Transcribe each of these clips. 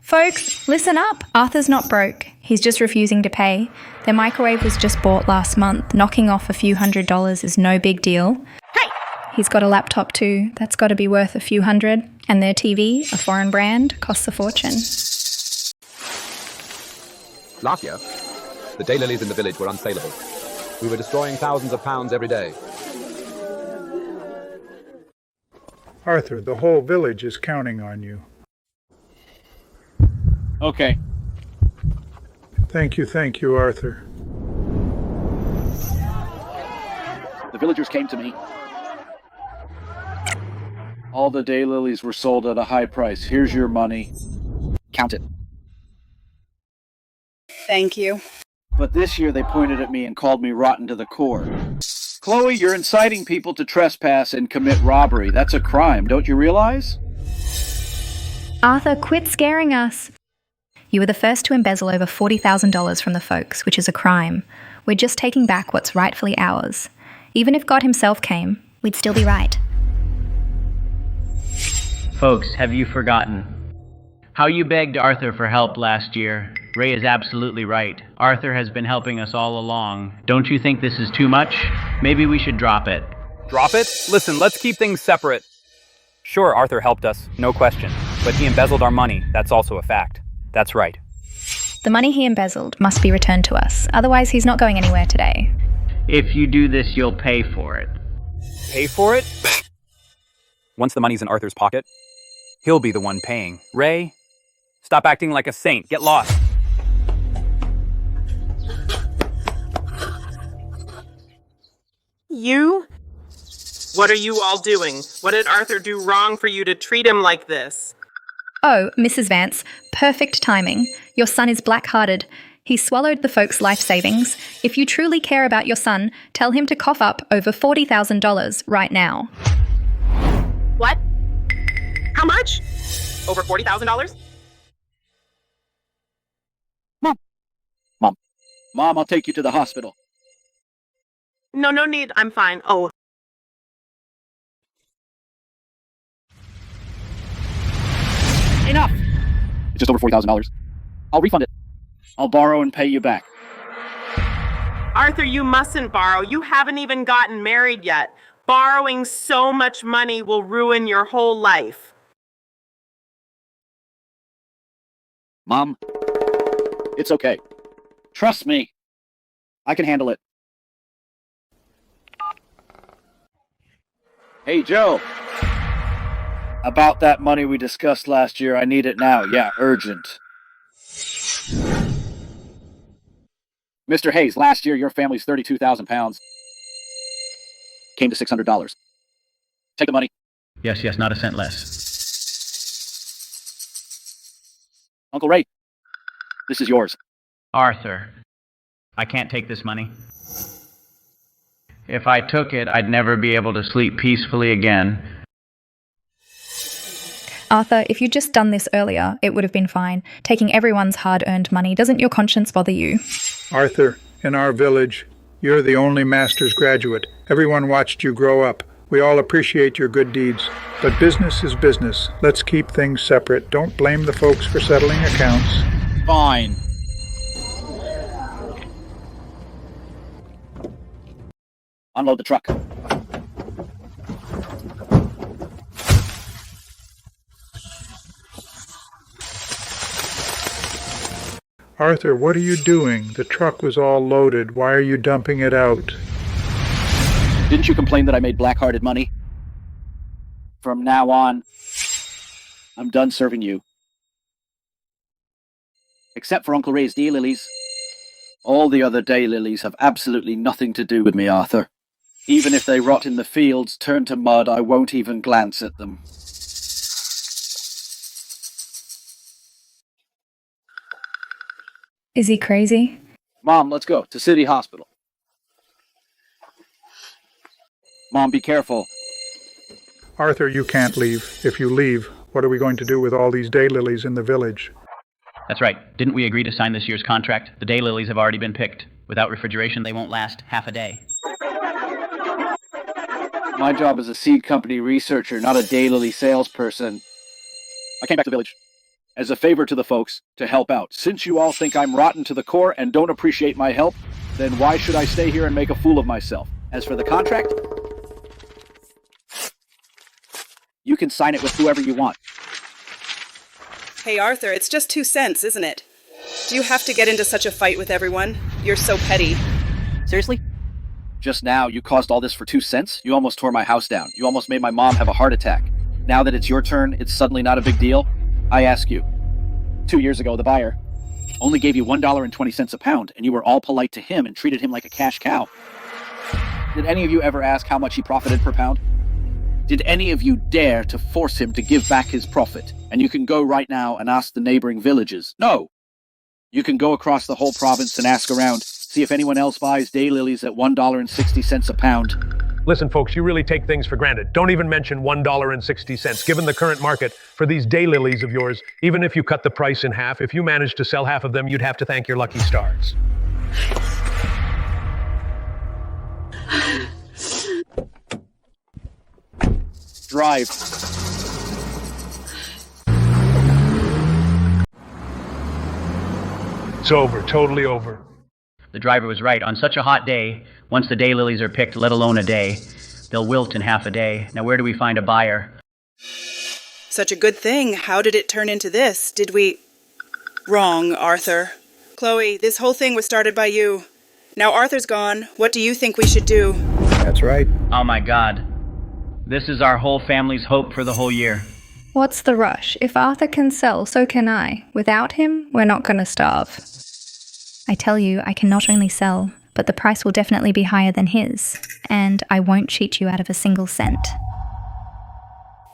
Folks, listen up. Arthur's not broke. He's just refusing to pay. Their microwave was just bought last month. Knocking off a few $100s is no big deal. Hey! He's got a laptop too. That's got to be worth a few hundred. And their TV, a foreign brand, costs a fortune. Last year, the daylilies in the village were unsaleable. We were destroying thousands of pounds every day. Arthur, the whole village is counting on you. Okay. Thank you, Arthur. The villagers came to me. All the daylilies were sold at a high price. Here's your money. Count it. Thank you. But this year they pointed at me and called me rotten to the core. Chloe, you're inciting people to trespass and commit robbery. That's a crime, don't you realize? Arthur, quit scaring us. You were the first to embezzle over $40,000 from the folks, which is a crime. We're just taking back what's rightfully ours. Even if God himself came, we'd still be right. Folks, have you forgotten how you begged Arthur for help last year? Ray is absolutely right. Arthur has been helping us all along. Don't you think this is too much? Maybe we should drop it. Drop it? Listen, let's keep things separate. Sure, Arthur helped us, no question. But he embezzled our money. That's also a fact. That's right. The money he embezzled must be returned to us. Otherwise, he's not going anywhere today. If you do this, you'll pay for it. Pay for it? Once the money's in Arthur's pocket, he'll be the one paying. Ray, stop acting like a saint. Get lost. You? What are you all doing? What did Arthur do wrong for you to treat him like this? Oh, Mrs. Vance, perfect timing. Your son is black-hearted. He swallowed the folks' life savings. If you truly care about your son, tell him to cough up over $40,000 right now. What? How much? Over $40,000? Mom, I'll take you to the hospital. No need. I'm fine. Oh. Enough! It's just over $40,000. I'll refund it. I'll borrow and pay you back. Arthur, you mustn't borrow. You haven't even gotten married yet. Borrowing so much money will ruin your whole life. Mom, it's okay. Trust me. I can handle it. Hey, Joe. About that money we discussed last year, I need it now. Yeah, urgent. Mr. Hayes, last year your family's 32,000 pounds came to $600. Take the money. Yes, not a cent less. Uncle Ray, this is yours. Arthur, I can't take this money. If I took it, I'd never be able to sleep peacefully again. Arthur, if you'd just done this earlier, it would have been fine. Taking everyone's hard-earned money, doesn't your conscience bother you? Arthur, in our village, you're the only master's graduate. Everyone watched you grow up. We all appreciate your good deeds. But business is business. Let's keep things separate. Don't blame the folks for settling accounts. Fine. Unload the truck. Arthur, what are you doing? The truck was all loaded. Why are you dumping it out? Didn't you complain that I made black-hearted money? From now on, I'm done serving you. Except for Uncle Ray's daylilies. All the other daylilies have absolutely nothing to do with me, Arthur. Even if they rot in the fields, turn to mud, I won't even glance at them. Is he crazy? Mom, let's go to City Hospital. Mom, be careful. Arthur, you can't leave. If you leave, what are we going to do with all these daylilies in the village? That's right. Didn't we agree to sign this year's contract? The daylilies have already been picked. Without refrigeration, they won't last half a day. My job is a seed company researcher, not a daylily salesperson. I came back to the village, as a favor to the folks, to help out. Since you all think I'm rotten to the core and don't appreciate my help, then why should I stay here and make a fool of myself? As for the contract, you can sign it with whoever you want. Hey Arthur, it's just 2 cents, isn't it? Do you have to get into such a fight with everyone? You're so petty. Seriously? Just now, you caused all this for 2 cents? You almost tore my house down. You almost made my mom have a heart attack. Now that it's your turn, it's suddenly not a big deal? I ask you. 2 years ago, the buyer only gave you $1.20 a pound, and you were all polite to him and treated him like a cash cow. Did any of you ever ask how much he profited per pound? Did any of you dare to force him to give back his profit? And you can go right now and ask the neighboring villages. No! You can go across the whole province and ask around, see if anyone else buys daylilies at $1.60 a pound. Listen, folks, you really take things for granted. Don't even mention $1.60. Given the current market for these daylilies of yours, even if you cut the price in half, if you managed to sell half of them, you'd have to thank your lucky stars. Drive. It's over, totally over. The driver was right. On such a hot day, once the daylilies are picked, let alone a day, they'll wilt in half a day. Now where do we find a buyer? Such a good thing. How did it turn into this? Did we... Wrong, Arthur. Chloe, this whole thing was started by you. Now Arthur's gone. What do you think we should do? That's right. Oh my God. This is our whole family's hope for the whole year. What's the rush? If Arthur can sell, so can I. Without him, we're not going to starve. I tell you, I can not only sell, but the price will definitely be higher than his, and I won't cheat you out of a single cent.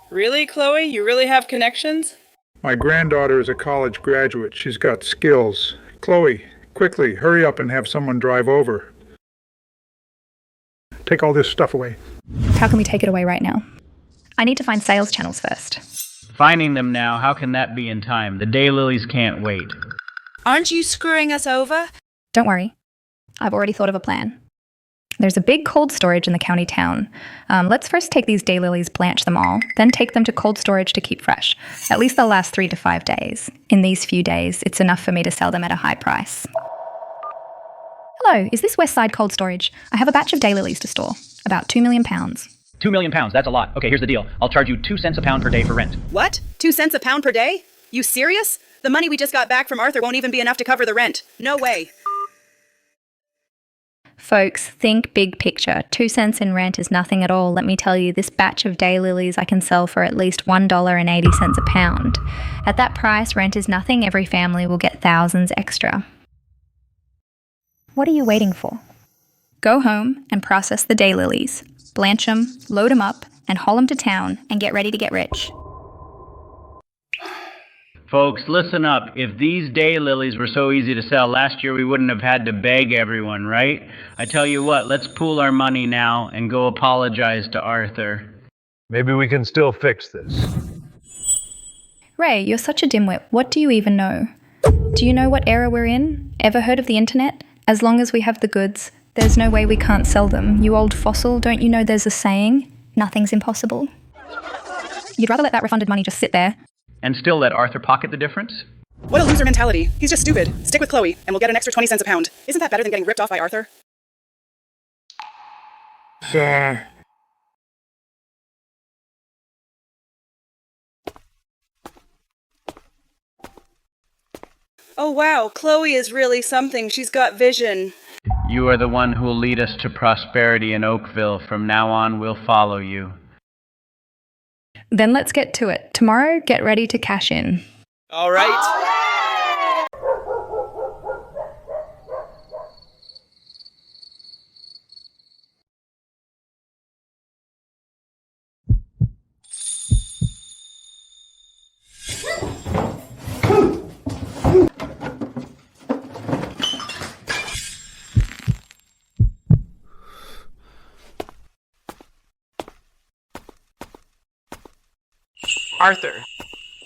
Really, Chloe? You really have connections? My granddaughter is a college graduate. She's got skills. Chloe, quickly, hurry up and have someone drive over. Take all this stuff away. How can we take it away right now? I need to find sales channels first. Finding them now, how can that be in time? The daylilies can't wait. Aren't you screwing us over? Don't worry. I've already thought of a plan. There's a big cold storage in the county town. Let's first take these daylilies, blanch them all, then take them to cold storage to keep fresh. At least they'll last 3 to 5 days. In these few days, it's enough for me to sell them at a high price. Hello, is this Westside Cold Storage? I have a batch of daylilies to store. About 2 million pounds. 2 million pounds, that's a lot. Okay, here's the deal. I'll charge you 2 cents a pound per day for rent. What? 2 cents a pound per day? You serious? The money we just got back from Arthur won't even be enough to cover the rent. No way. Folks, think big picture. 2 cents in rent is nothing at all. Let me tell you, this batch of daylilies I can sell for at least $1.80 a pound. At that price, rent is nothing. Every family will get thousands extra. What are you waiting for? Go home and process the daylilies. Blanch them, load them up, and haul them to town and get ready to get rich. Folks, listen up. If these daylilies were so easy to sell, last year we wouldn't have had to beg everyone, right? I tell you what, let's pool our money now and go apologize to Arthur. Maybe we can still fix this. Ray, you're such a dimwit. What do you even know? Do you know what era we're in? Ever heard of the internet? As long as we have the goods, there's no way we can't sell them. You old fossil, don't you know there's a saying? Nothing's impossible. You'd rather let that refunded money just sit there. And still let Arthur pocket the difference? What a loser mentality. He's just stupid. Stick with Chloe, and we'll get an extra 20 cents a pound. Isn't that better than getting ripped off by Arthur? Oh wow, Chloe is really something. She's got vision. You are the one who will lead us to prosperity in Oakville. From now on, we'll follow you. Then let's get to it. Tomorrow, get ready to cash in. All right. Arthur,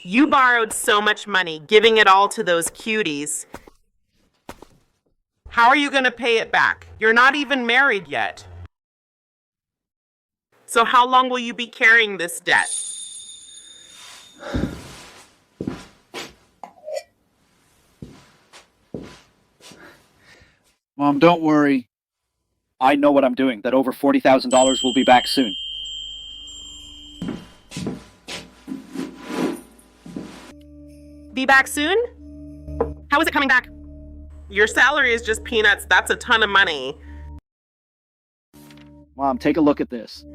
you borrowed so much money, giving it all to those cuties. How are you going to pay it back? You're not even married yet. So how long will you be carrying this debt? Mom, don't worry. I know what I'm doing. That over $40,000 will be back soon. Be back soon? How is it coming back? Your salary is just peanuts. That's a ton of money. Mom, take a look at this.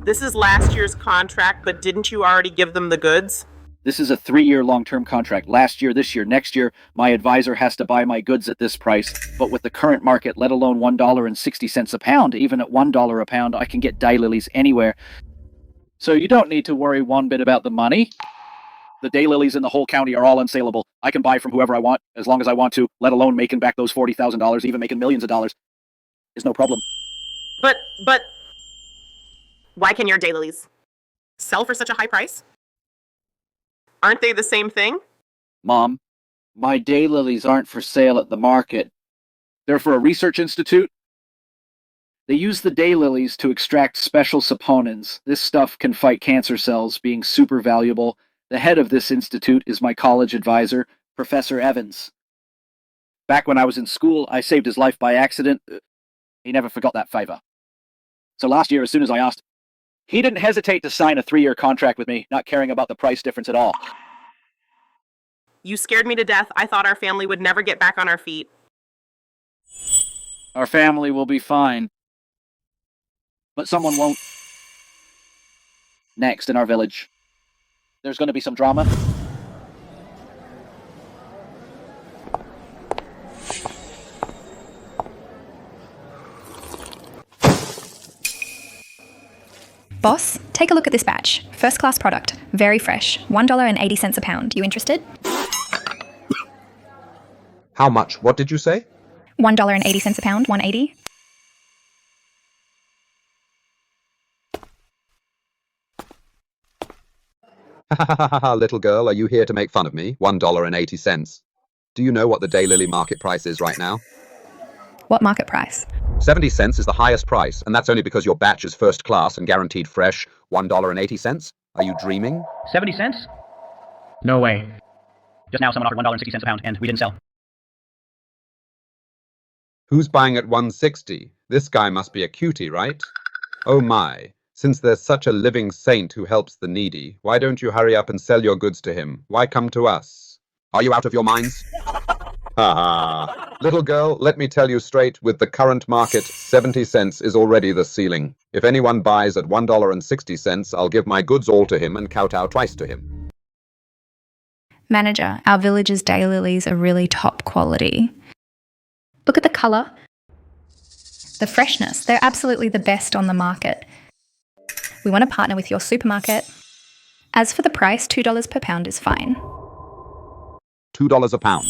This is last year's contract, but didn't you already give them the goods? This is a 3-year long-term contract. Last year, this year, next year, my advisor has to buy my goods at this price. But with the current market, let alone $1.60 a pound, even at $1 a pound, I can get daylilies anywhere. So you don't need to worry one bit about the money. The daylilies in the whole county are all unsaleable. I can buy from whoever I want, as long as I want to, let alone making back those $40,000, even making millions of dollars. Is no problem. But, why can your daylilies sell for such a high price? Aren't they the same thing? Mom, my daylilies aren't for sale at the market. They're for a research institute. They use the daylilies to extract special saponins. This stuff can fight cancer cells, being super valuable. The head of this institute is my college advisor, Professor Evans. Back when I was in school, I saved his life by accident. He never forgot that favor. So last year, as soon as I asked, he didn't hesitate to sign a 3-year contract with me, not caring about the price difference at all. You scared me to death. I thought our family would never get back on our feet. Our family will be fine. But someone won't. Next in our village, there's going to be some drama. Boss, take a look at this batch. First class product. Very fresh. $1.80 a pound. You interested? How much? What did you say? $1.80 a pound. $1.80. Little girl, are you here to make fun of me? $1.80. Do you know what the daylily market price is right now? What market price? 70 cents is the highest price, and that's only because your batch is first class and guaranteed fresh. $1.80? Are you dreaming? 70 cents? No way. Just now someone offered $1.60 a pound, and we didn't sell. Who's buying at 160? This guy must be a cutie, right? Oh my. Since there's such a living saint who helps the needy, why don't you hurry up and sell your goods to him? Why come to us? Are you out of your minds? Ha! Little girl, let me tell you straight, with the current market, 70 cents is already the ceiling. If anyone buys at $1.60, I'll give my goods all to him and kowtow twice to him. Manager, our village's daylilies are really top quality. Look at the colour. The freshness. They're absolutely the best on the market. We want to partner with your supermarket. As for the price, $2 per pound is fine. $2 a pound.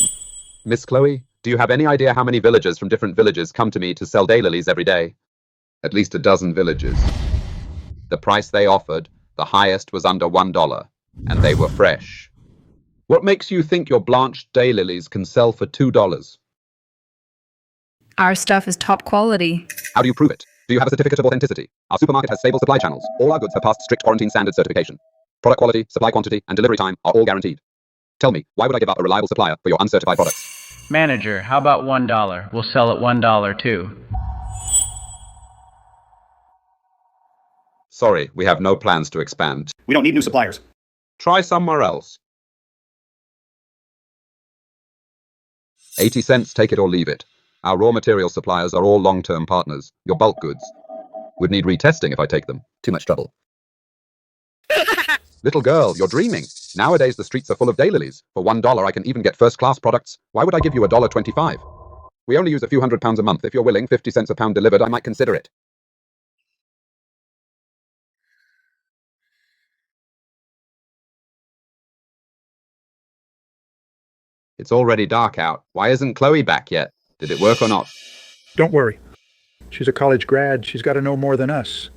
Miss Chloe, do you have any idea how many villagers from different villages come to me to sell daylilies every day? At least a dozen villages. The price they offered, the highest, was under $1, and they were fresh. What makes you think your blanched daylilies can sell for $2? Our stuff is top quality. How do you prove it? Do you have a certificate of authenticity? Our supermarket has stable supply channels. All our goods have passed strict quarantine standard certification. Product quality, supply quantity, and delivery time are all guaranteed. Tell me, why would I give up a reliable supplier for your uncertified products? Manager, how about $1? We'll sell at $1 too. Sorry, we have no plans to expand. We don't need new suppliers. Try somewhere else. 80 cents, take it or leave it. Our raw material suppliers are all long-term partners. Your bulk goods would need retesting if I take them. Too much trouble. Little girl, you're dreaming. Nowadays the streets are full of daylilies. For $1 I can even get first-class products. Why would I give you $1.25? We only use a few £100s a month. If you're willing, 50 cents a pound delivered, I might consider it. It's already dark out. Why isn't Chloe back yet? Did it work or not? Don't worry. She's a college grad. She's got to know more than us.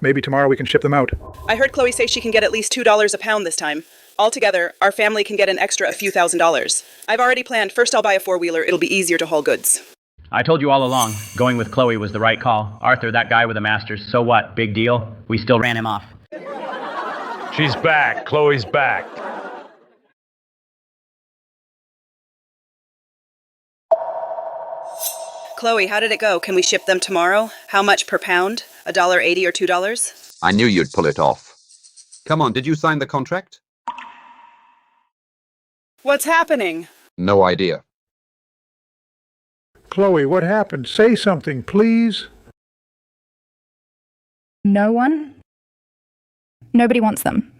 Maybe tomorrow we can ship them out. I heard Chloe say she can get at least $2 a pound this time. Altogether, our family can get an extra a few $1,000s. I've already planned. First I'll buy a 4-wheeler. It'll be easier to haul goods. I told you all along, going with Chloe was the right call. Arthur, that guy with a master's, so what? Big deal? We still ran him off. She's back. Chloe's back. Chloe, how did it go? Can we ship them tomorrow? How much per pound? $1.80 or $2? I knew you'd pull it off. Come on, did you sign the contract? What's happening? No idea. Chloe, what happened? Say something, please. No one? Nobody wants them.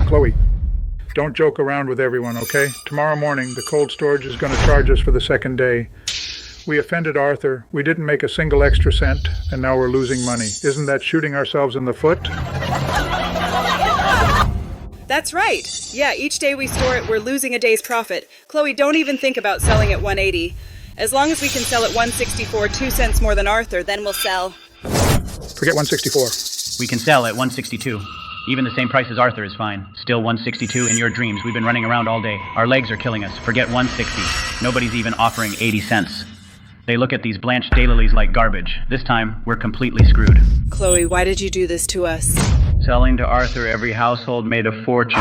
Chloe, don't joke around with everyone, okay? Tomorrow morning, the cold storage is going to charge us for the second day. We offended Arthur. We didn't make a single extra cent, and now we're losing money. Isn't that shooting ourselves in the foot? That's right. Yeah, each day we store it, we're losing a day's profit. Chloe, don't even think about selling at 180. As long as we can sell at 164, 2 cents more than Arthur, then we'll sell. Forget 164. We can sell at 162. Even the same price as Arthur is fine. Still 162 in your dreams. We've been running around all day. Our legs are killing us. Forget 160. Nobody's even offering 80 cents. They look at these blanched daylilies like garbage. This time, we're completely screwed. Chloe, why did you do this to us? Selling to Arthur, every household made a fortune.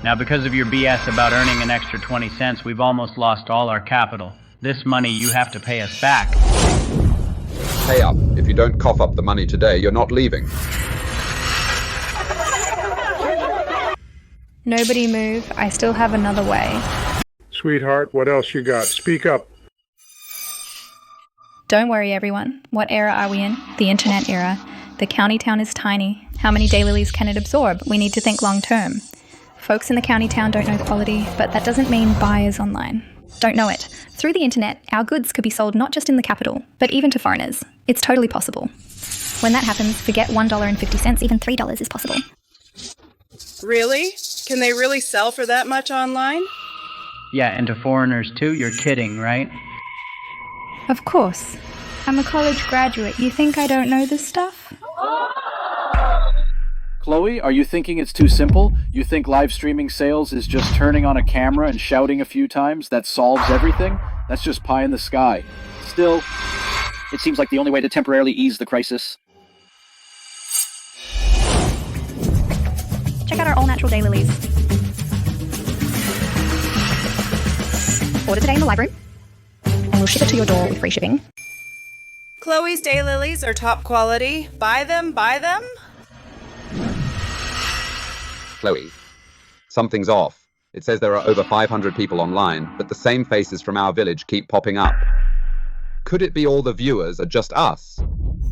Now, because of your BS about earning an extra 20 cents, we've almost lost all our capital. This money you have to pay us back. Pay up. If you don't cough up the money today, you're not leaving. Nobody move. I still have another way. Sweetheart, what else you got? Speak up. Don't worry, everyone. What era are we in? The internet era. The county town is tiny. How many daylilies can it absorb? We need to think long term. Folks in the county town don't know quality, but that doesn't mean buyers online don't know it. Through the internet, our goods could be sold not just in the capital, but even to foreigners. It's totally possible. When that happens, forget $1.50, even $3 is possible. Really? Can they really sell for that much online? Yeah, and to foreigners too? You're kidding, right? Of course. I'm a college graduate. You think I don't know this stuff? Chloe, are you thinking it's too simple? You think live streaming sales is just turning on a camera and shouting a few times? That solves everything? That's just pie in the sky. Still, it seems like the only way to temporarily ease the crisis. Check out our all-natural daylilies. Order today in the library, and we'll ship it to your door with free shipping. Chloe's daylilies are top quality. Buy them, buy them? Chloe, something's off. It says there are over 500 people online, but the same faces from our village keep popping up. Could it be all the viewers are just us?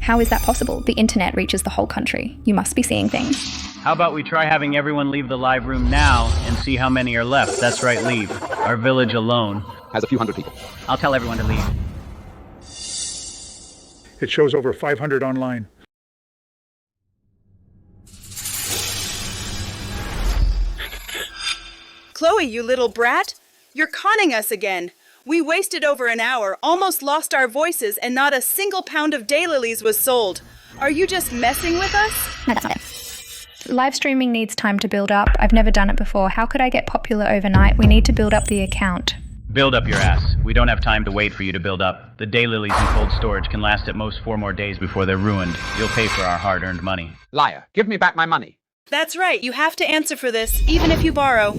How is that possible? The internet reaches the whole country. You must be seeing things. How about we try having everyone leave the live room now and see how many are left? That's right, leave. Our village alone has a few hundred people. I'll tell everyone to leave. It shows over 500 online. Chloe, you little brat! You're conning us again. We wasted over an hour, almost lost our voices, and not a single pound of daylilies was sold. Are you just messing with us? No, that's not it. Live streaming needs time to build up. I've never done it before. How could I get popular overnight? We need to build up the account. Build up your ass. We don't have time to wait for you to build up. The daylilies in cold storage can last at most 4 more days before they're ruined. You'll pay for our hard-earned money. Liar, give me back my money. That's right. You have to answer for this, even if you borrow.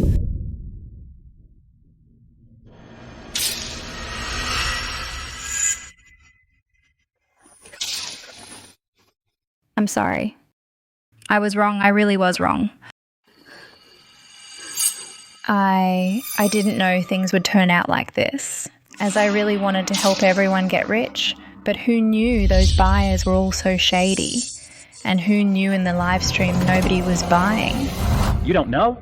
I'm sorry. I was wrong. I really was wrong. I didn't know things would turn out like this, as I really wanted to help everyone get rich, but who knew those buyers were all so shady? And who knew in the live stream nobody was buying? You don't know?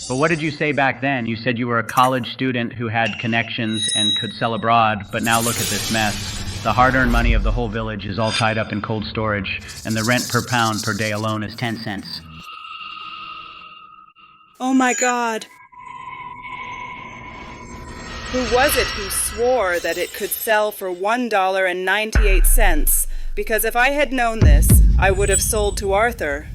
But what did you say back then? You said you were a college student who had connections and could sell abroad, but now look at this mess. The hard-earned money of the whole village is all tied up in cold storage, and the rent per pound per day alone is 10 cents. Oh my God. Who was it who swore that it could sell for $1.98? Because if I had known this, I would have sold to Arthur.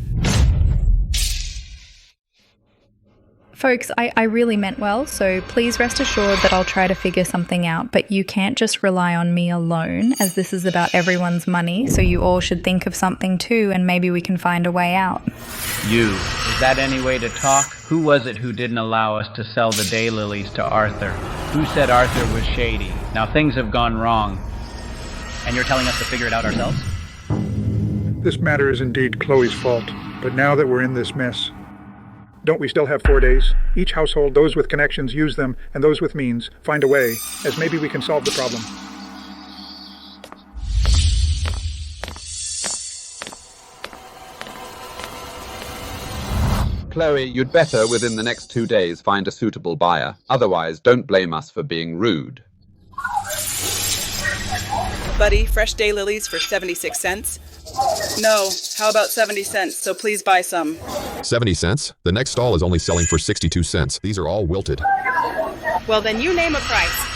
Folks, I really meant well, so please rest assured that I'll try to figure something out, but you can't just rely on me alone, as this is about everyone's money, so you all should think of something too, and maybe we can find a way out. You. Is that any way to talk? Who was it who didn't allow us to sell the daylilies to Arthur? Who said Arthur was shady? Now things have gone wrong. And you're telling us to figure it out ourselves? This matter is indeed Chloe's fault, but now that we're in this mess, don't we still have 4 days? Each household, those with connections, use them, and those with means, find a way, as maybe we can solve the problem. Chloe, you'd better, within the next 2 days, find a suitable buyer. Otherwise, don't blame us for being rude. Buddy, fresh daylilies for 76 cents? No, how about 70 cents, so please buy some. 70 cents? The next stall is only selling for 62 cents. These are all wilted. Well, then you name a price.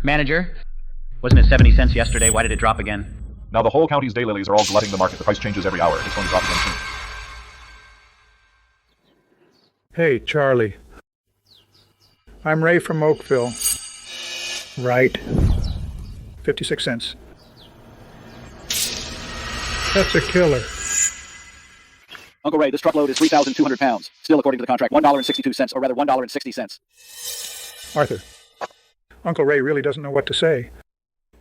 Manager, wasn't it 70 cents yesterday? Why did it drop again? Now the whole county's daylilies are all glutting the market. The price changes every hour. It's going to drop again soon. Hey, Charlie. I'm Ray from Oakville. Right. 56 cents. That's a killer. Uncle Ray, this truckload is 3,200 pounds. Still, according to the contract, $1.62, or rather $1.60. Arthur, Uncle Ray really doesn't know what to say.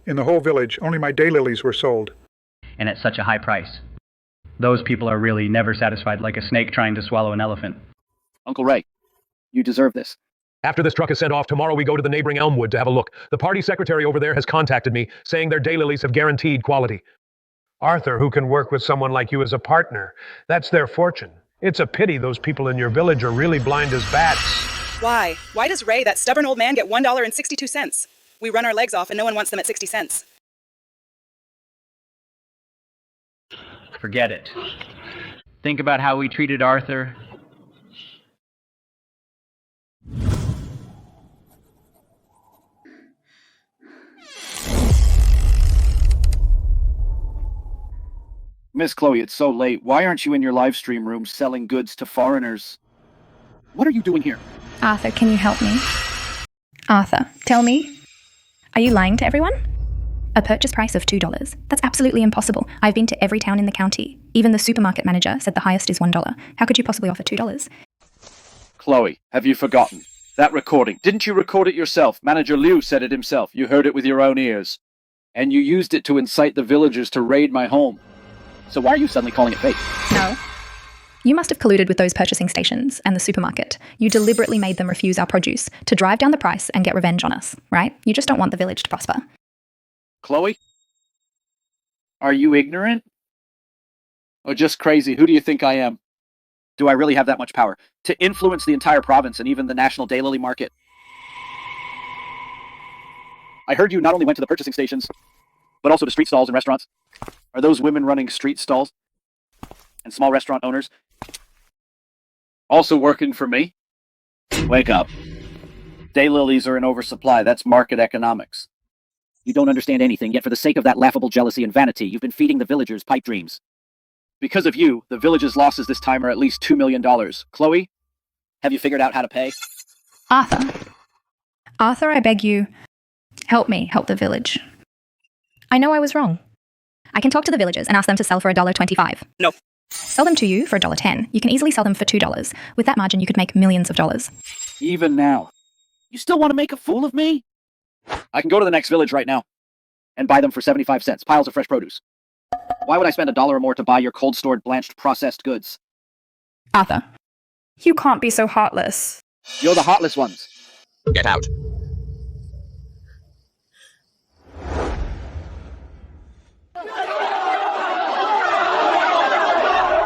In the whole village, only my daylilies were sold. And at such a high price. Those people are really never satisfied, like a snake trying to swallow an elephant. Uncle Ray, you deserve this. After this truck is sent off, tomorrow we go to the neighboring Elmwood to have a look. The party secretary over there has contacted me, saying their daylilies have guaranteed quality. Arthur, who can work with someone like you as a partner, that's their fortune. It's a pity those people in your village are really blind as bats. Why? Why does Ray, that stubborn old man, get $1.62? We run our legs off and no one wants them at 60 cents. Forget it. Think about how we treated Arthur. Miss Chloe, it's so late. Why aren't you in your live stream room selling goods to foreigners? What are you doing here? Arthur, can you help me? Arthur, tell me, are you lying to everyone? A purchase price of $2. That's absolutely impossible. I've been to every town in the county. Even the supermarket manager said the highest is $1. How could you possibly offer $2? Chloe, have you forgotten? That recording. Didn't you record it yourself? Manager Liu said it himself. You heard it with your own ears. And you used it to incite the villagers to raid my home. So why are you suddenly calling it fake? No. You must have colluded with those purchasing stations and the supermarket. You deliberately made them refuse our produce to drive down the price and get revenge on us, right? You just don't want the village to prosper. Chloe? Are you ignorant? Or just crazy? Who do you think I am? Do I really have that much power to influence the entire province and even the national daylily market? I heard you not only went to the purchasing stations, but also to street stalls and restaurants. Are those women running street stalls and small restaurant owners also working for me? Wake up. Daylilies are in oversupply. That's market economics. You don't understand anything, yet for the sake of that laughable jealousy and vanity, you've been feeding the villagers pipe dreams. Because of you, the village's losses this time are at least $2 million. Chloe, have you figured out how to pay? Arthur, I beg you, help me help the village. I know I was wrong. I can talk to the villagers and ask them to sell for $1.25. No. Sell them to you for $1.10. You can easily sell them for $2. With that margin, you could make millions of dollars. Even now, you still want to make a fool of me? I can go to the next village right now and buy them for 75 cents, piles of fresh produce. Why would I spend $1 or more to buy your cold-stored, blanched, processed goods? Arthur, you can't be so heartless. You're the heartless ones. Get out.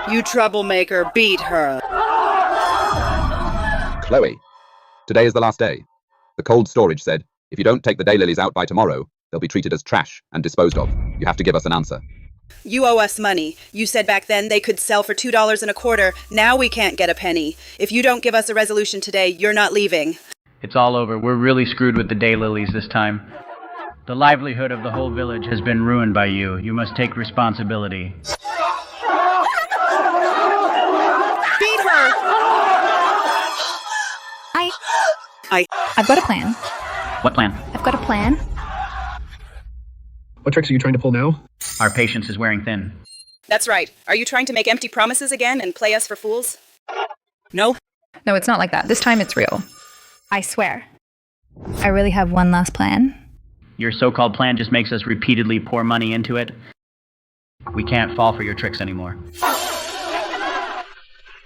You troublemaker, beat her. Chloe, today is the last day. The cold storage said, if you don't take the daylilies out by tomorrow, they'll be treated as trash and disposed of. You have to give us an answer. You owe us money. You said back then they could sell for $2.25. Now we can't get a penny. If you don't give us a resolution today, you're not leaving. It's all over. We're really screwed with the daylilies this time. The livelihood of the whole village has been ruined by you. You must take responsibility. I've got a plan. What plan? I've got a plan. What tricks are you trying to pull now? Our patience is wearing thin. That's right. Are you trying to make empty promises again and play us for fools? No? No, it's not like that. This time it's real. I swear. I really have one last plan. Your so-called plan just makes us repeatedly pour money into it. We can't fall for your tricks anymore.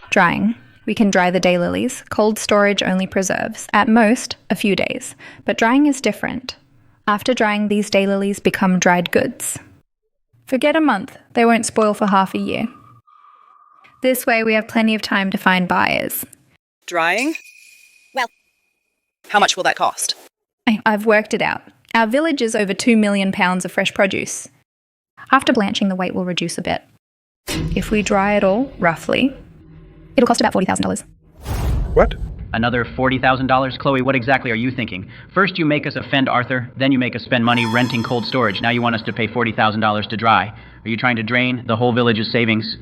Drying. We can dry the daylilies. Cold storage only preserves, at most, a few days. But drying is different. After drying, these daylilies become dried goods. Forget a month. They won't spoil for half a year. This way, we have plenty of time to find buyers. Drying? Well, how much will that cost? I've worked it out. Our village is over 2 million pounds of fresh produce. After blanching, the weight will reduce a bit. If we dry it all, roughly, it'll cost about $40,000. What? Another $40,000? Chloe, what exactly are you thinking? First you make us offend Arthur, then you make us spend money renting cold storage. Now you want us to pay $40,000 to dry. Are you trying to drain the whole village's savings?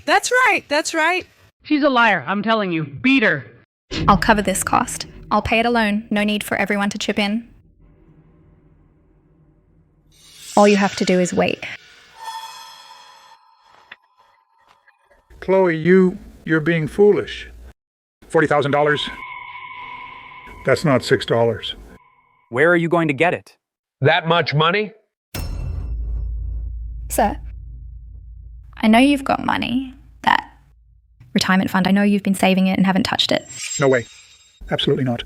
That's right, that's right. She's a liar, I'm telling you. Beat her. I'll cover this cost. I'll pay it alone. No need for everyone to chip in. All you have to do is wait. Chloe, you're being foolish. $40,000? That's not $6. Where are you going to get it? That much money? Sir, I know you've got money. That retirement fund, I know you've been saving it and haven't touched it. No way. Absolutely not.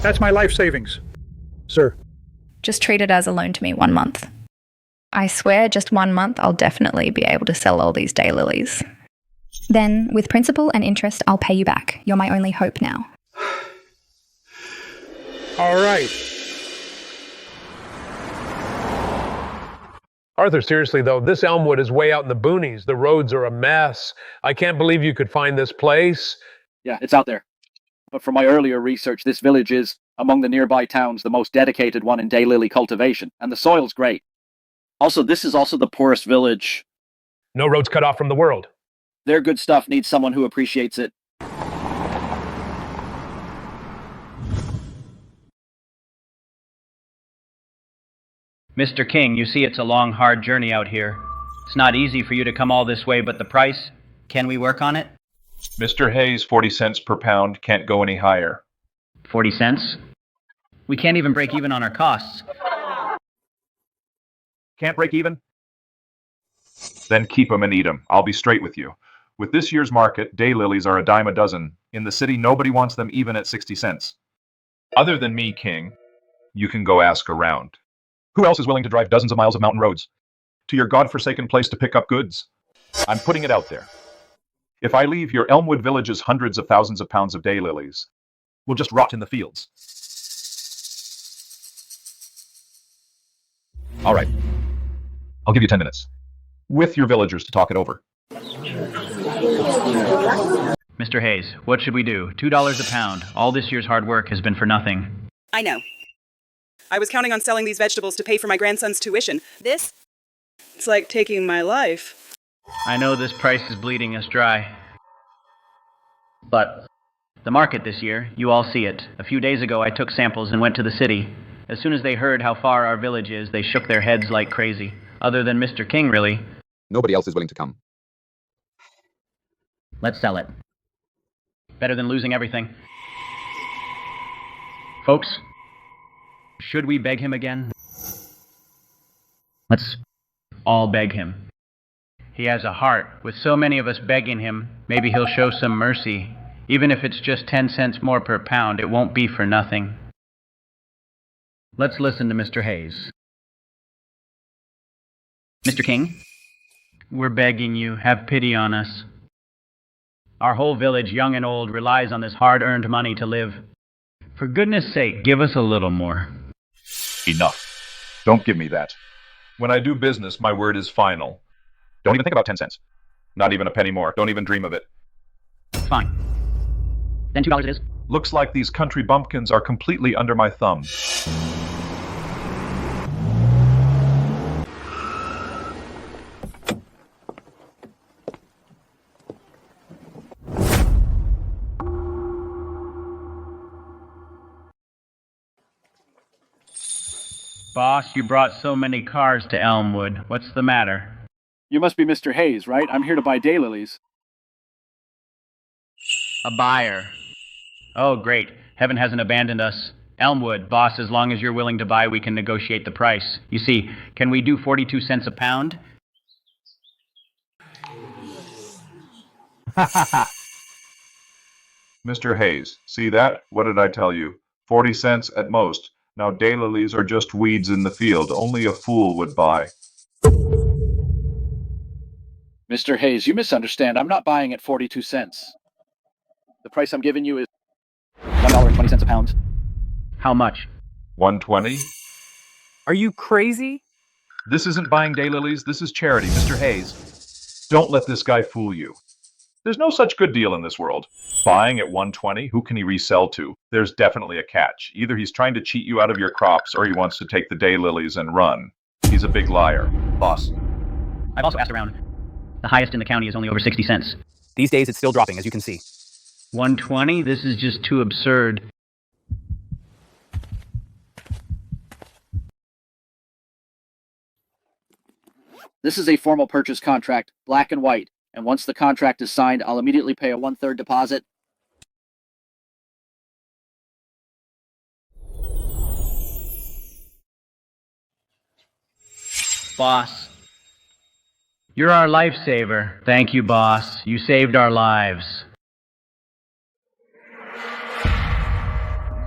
That's my life savings. Sir. Just treat it as a loan to me 1 month. I swear, just 1 month, I'll definitely be able to sell all these daylilies. Then, with principal and interest, I'll pay you back. You're my only hope now. All right. Arthur, seriously though, this Elmwood is way out in the boonies. The roads are a mess. I can't believe you could find this place. Yeah, it's out there. But from my earlier research, this village is, among the nearby towns, the most dedicated one in daylily cultivation, and the soil's great. Also, this is also the poorest village. No roads cut off from the world. Their good stuff needs someone who appreciates it. Mr. King, you see it's a long, hard journey out here. It's not easy for you to come all this way, but the price, can we work on it? Mr. Hayes, 40 cents per pound, can't go any higher. 40 cents? We can't even break even on our costs. Can't break even? Then keep 'em and eat 'em. I'll be straight with you. With this year's market, daylilies are a dime a dozen. In the city, nobody wants them even at 60 cents. Other than me, King, you can go ask around. Who else is willing to drive dozens of miles of mountain roads to your godforsaken place to pick up goods? I'm putting it out there. If I leave your Elmwood village's hundreds of thousands of pounds of daylilies, will just rot in the fields. All right. I'll give you 10 minutes. With your villagers to talk it over. Mr. Hayes, what should we do? $2 a pound. All this year's hard work has been for nothing. I know. I was counting on selling these vegetables to pay for my grandson's tuition. This? It's like taking my life. I know this price is bleeding us dry. But the market this year, you all see it. A few days ago, I took samples and went to the city. As soon as they heard how far our village is, they shook their heads like crazy. Other than Mr. King, really. Nobody else is willing to come. Let's sell it. Better than losing everything. Folks, should we beg him again? Let's all beg him. He has a heart. With so many of us begging him, maybe he'll show some mercy. Even if it's just 10 cents more per pound, it won't be for nothing. Let's listen to Mr. Hayes. Mr. King, we're begging you, have pity on us. Our whole village, young and old, relies on this hard-earned money to live. For goodness sake, give us a little more. Enough. Don't give me that. When I do business, my word is final. Don't even think about 10 cents. Not even a penny more. Don't even dream of it. Fine. Then $2 it is. Looks like these country bumpkins are completely under my thumb. Boss, you brought so many cars to Elmwood. What's the matter? You must be Mr. Hayes, right? I'm here to buy daylilies. A buyer. Oh, great. Heaven hasn't abandoned us. Elmwood, boss, as long as you're willing to buy, we can negotiate the price. You see, can we do 42 cents a pound? Mr. Hayes, see that? What did I tell you? 40 cents at most. Now daylilies are just weeds in the field. Only a fool would buy. Mr. Hayes, you misunderstand. I'm not buying at 42 cents. The price I'm giving you is $1.20 a pound. How much? 120? Are you crazy? This isn't buying daylilies. This is charity, Mr. Hayes. Don't let this guy fool you. There's no such good deal in this world. Buying at 120, who can he resell to? There's definitely a catch. Either he's trying to cheat you out of your crops, or he wants to take the daylilies and run. He's a big liar. Boss. I've also asked around. The highest in the county is only over 60 cents. These days it's still dropping, as you can see. 120? This is just too absurd. This is a formal purchase contract, black and white. And once the contract is signed, I'll immediately pay a 1/3 deposit. Boss. You're our lifesaver. Thank you, boss. You saved our lives.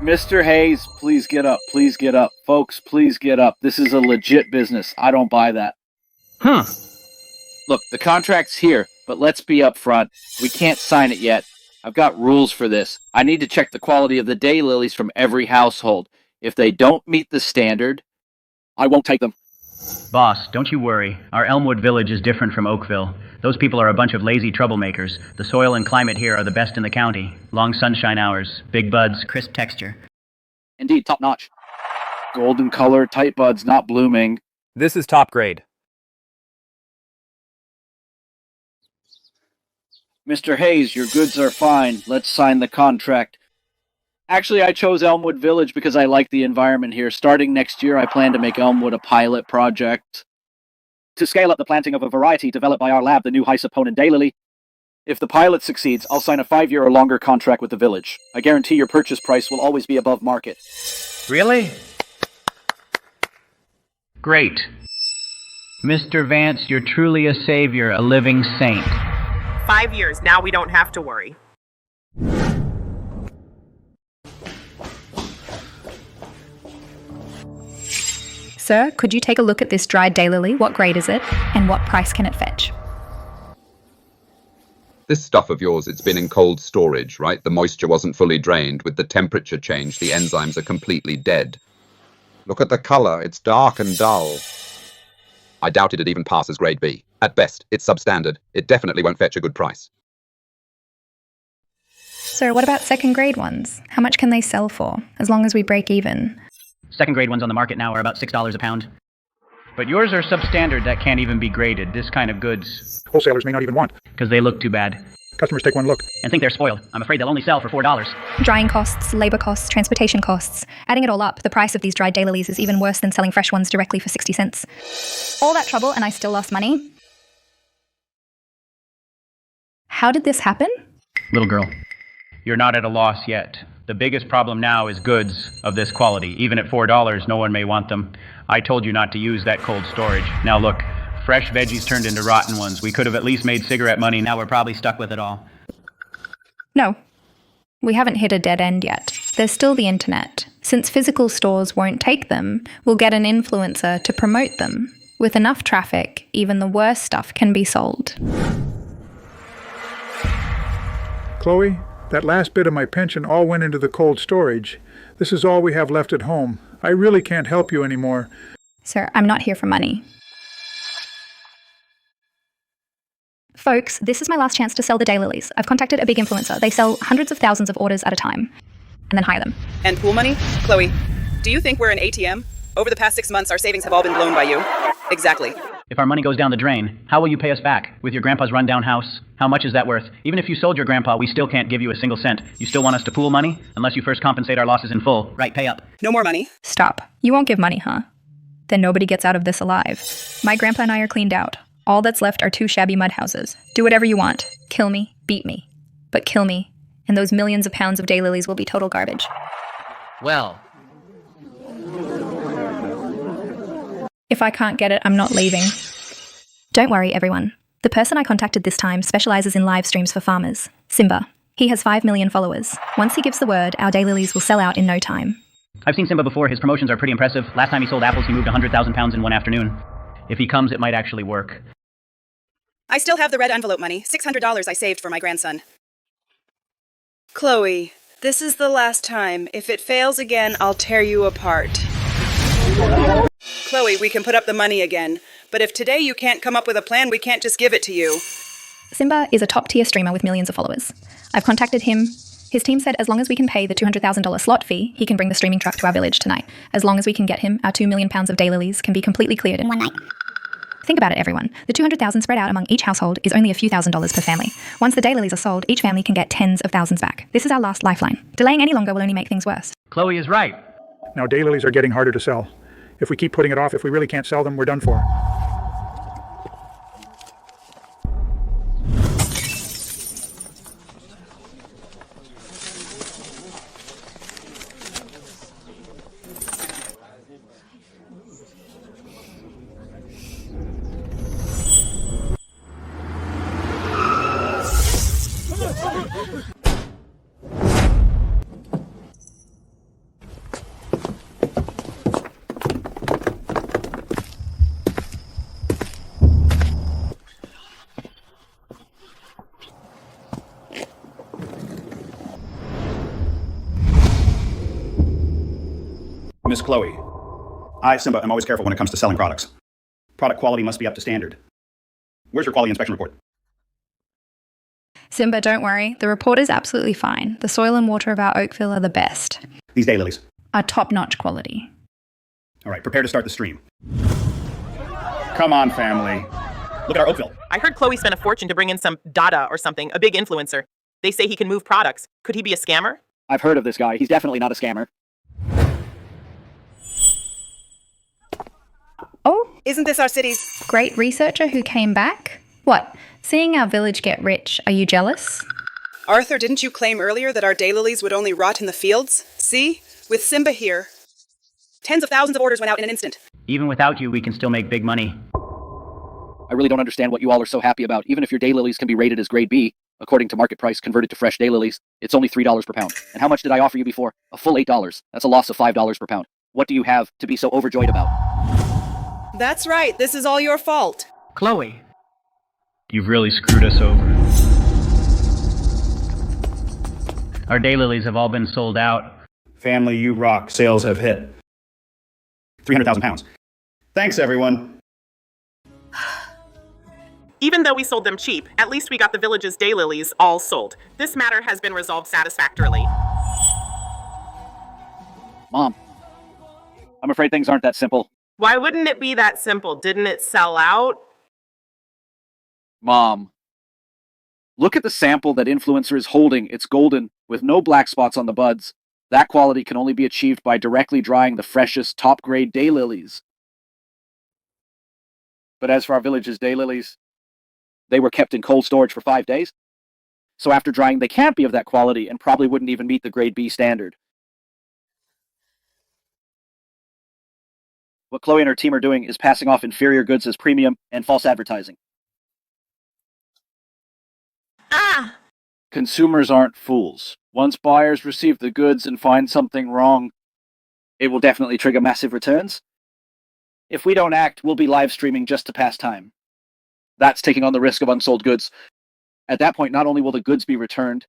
Mr. Hayes, please get up. Please get up. Folks, please get up. This is a legit business. I don't buy that. Huh. Look, the contract's here, but let's be upfront. We can't sign it yet. I've got rules for this. I need to check the quality of the daylilies from every household. If they don't meet the standard, I won't take them. Boss, don't you worry. Our Elmwood village is different from Oakville. Those people are a bunch of lazy troublemakers. The soil and climate here are the best in the county. Long sunshine hours, big buds, crisp texture. Indeed, top notch. Golden color, tight buds, not blooming. This is top grade. Mr. Hayes, your goods are fine. Let's sign the contract. Actually, I chose Elmwood Village because I like the environment here. Starting next year, I plan to make Elmwood a pilot project to scale up the planting of a variety developed by our lab, the new high saponin daylily. If the pilot succeeds, I'll sign a 5-year or longer contract with the village. I guarantee your purchase price will always be above market. Really? Great. Mr. Vance, you're truly a savior, a living saint. 5 years. Now we don't have to worry. Sir, could you take a look at this dried daylily? What grade is it? And what price can it fetch? This stuff of yours, it's been in cold storage, right? The moisture wasn't fully drained. With the temperature change, the enzymes are completely dead. Look at the color. It's dark and dull. I doubt it'd even pass as grade B. At best, it's substandard. It definitely won't fetch a good price. Sir, what about second grade ones? How much can they sell for, as long as we break even? Second grade ones on the market now are about $6 a pound. But yours are substandard that can't even be graded, this kind of goods. Wholesalers may not even want. Because they look too bad. Customers take one look. And think they're spoiled. I'm afraid they'll only sell for $4. Drying costs, labor costs, transportation costs. Adding it all up, the price of these dried daylilies is even worse than selling fresh ones directly for 60 cents. All that trouble and I still lost money? How did this happen? Little girl, you're not at a loss yet. The biggest problem now is goods of this quality. Even at $4, no one may want them. I told you not to use that cold storage. Now look, fresh veggies turned into rotten ones. We could have at least made cigarette money. Now we're probably stuck with it all. No. We haven't hit a dead end yet. There's still the internet. Since physical stores won't take them, we'll get an influencer to promote them. With enough traffic, even the worst stuff can be sold. Chloe, that last bit of my pension all went into the cold storage. This is all we have left at home. I really can't help you anymore. Sir, I'm not here for money. Folks, this is my last chance to sell the daylilies. I've contacted a big influencer. They sell hundreds of thousands of orders at a time, and then hire them. And pool money? Chloe, do you think we're an ATM? Over the past 6 months, our savings have all been blown by you. Exactly. If our money goes down the drain, how will you pay us back? With your grandpa's rundown house? How much is that worth? Even if you sold your grandpa, we still can't give you a single cent. You still want us to pool money? Unless you first compensate our losses in full. Right, pay up. No more money. Stop. You won't give money, huh? then nobody gets out of this alive. My grandpa and I are cleaned out. All that's left are 2 shabby mud houses. Do whatever you want. Kill me, beat me. But kill me, and those millions of pounds of daylilies will be total garbage. Well, If I can't get it, I'm not leaving. Don't worry, everyone. The person I contacted this time specializes in live streams for farmers. Simba. He has 5 million followers. Once he gives the word, our daylilies will sell out in no time. I've seen Simba before. His promotions are pretty impressive. Last time he sold apples, he moved 100,000 pounds in one afternoon. If he comes, it might actually work. I still have the red envelope money, $600 I saved for my grandson. Chloe, this is the last time. If it fails again, I'll tear you apart. Chloe, we can put up the money again. But if today you can't come up with a plan, we can't just give it to you. Simba is a top-tier streamer with millions of followers. I've contacted him. His team said as long as we can pay the $200,000 slot fee, he can bring the streaming truck to our village tonight. As long as we can get him, our 2 million pounds of daylilies can be completely cleared in one night. Think about it, everyone. The $200,000 spread out among each household is only a few $1,000s per family. Once the daylilies are sold, each family can get tens of thousands back. This is our last lifeline. Delaying any longer will only make things worse. Chloe is right. Now, daylilies are getting harder to sell. If we keep putting it off, if we really can't sell them, we're done for. Miss Chloe, I, Simba, am always careful when it comes to selling products. Product quality must be up to standard. Where's your quality inspection report? Simba, don't worry. The report is absolutely fine. The soil and water of our Oakville are the best. These daylilies are top-notch quality. All right, prepare to start the stream. Come on, family. Look at our Oakville. I heard Chloe spent a fortune to bring in some Dada or something, a big influencer. They say he can move products. Could he be a scammer? I've heard of this guy. He's definitely not a scammer. Oh, isn't this our city's great researcher who came back? What? Seeing our village get rich, are you jealous? Arthur, didn't you claim earlier that our daylilies would only rot in the fields? See? With Simba here, tens of thousands of orders went out in an instant. Even without you, we can still make big money. I really don't understand what you all are so happy about. Even if your daylilies can be rated as grade B, according to market price converted to fresh daylilies, it's only $3 per pound. And how much did I offer you before? A full $8. That's a loss of $5 per pound. What do you have to be so overjoyed about? That's right. This is all your fault. Chloe, you've really screwed us over. Our daylilies have all been sold out. Family, you rock. Sales have hit 300,000 pounds. Thanks, everyone. Even though we sold them cheap, at least we got the village's daylilies all sold. This matter has been resolved satisfactorily. Mom, I'm afraid things aren't that simple. Why wouldn't it be that simple? Didn't it sell out? Mom, look at the sample that influencer is holding. It's golden, with no black spots on the buds. That quality can only be achieved by directly drying the freshest, top-grade daylilies. But as for our village's daylilies, they were kept in cold storage for 5 days. So after drying, they can't be of that quality and probably wouldn't even meet the grade B standard. What Chloe and her team are doing is passing off inferior goods as premium and false advertising. Ah! Consumers aren't fools. Once buyers receive the goods and find something wrong, it will definitely trigger massive returns. If we don't act, we'll be live streaming just to pass time. That's taking on the risk of unsold goods. At that point, not only will the goods be returned,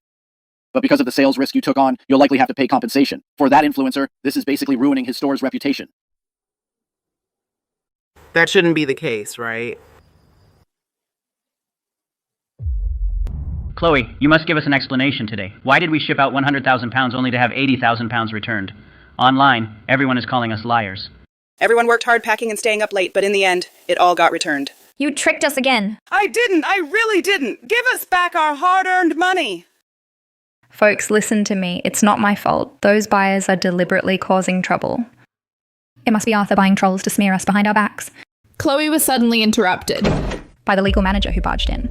but because of the sales risk you took on, you'll likely have to pay compensation. For that influencer, this is basically ruining his store's reputation. That shouldn't be the case, right? Chloe, you must give us an explanation today. Why did we ship out 100,000 pounds only to have 80,000 pounds returned? Online, everyone is calling us liars. Everyone worked hard packing and staying up late, but in the end, it all got returned. You tricked us again. I didn't. I really didn't. Give us back our hard-earned money. Folks, listen to me. It's not my fault. Those buyers are deliberately causing trouble. It must be Arthur buying trolls to smear us behind our backs. Chloe was suddenly interrupted. By the legal manager who barged in.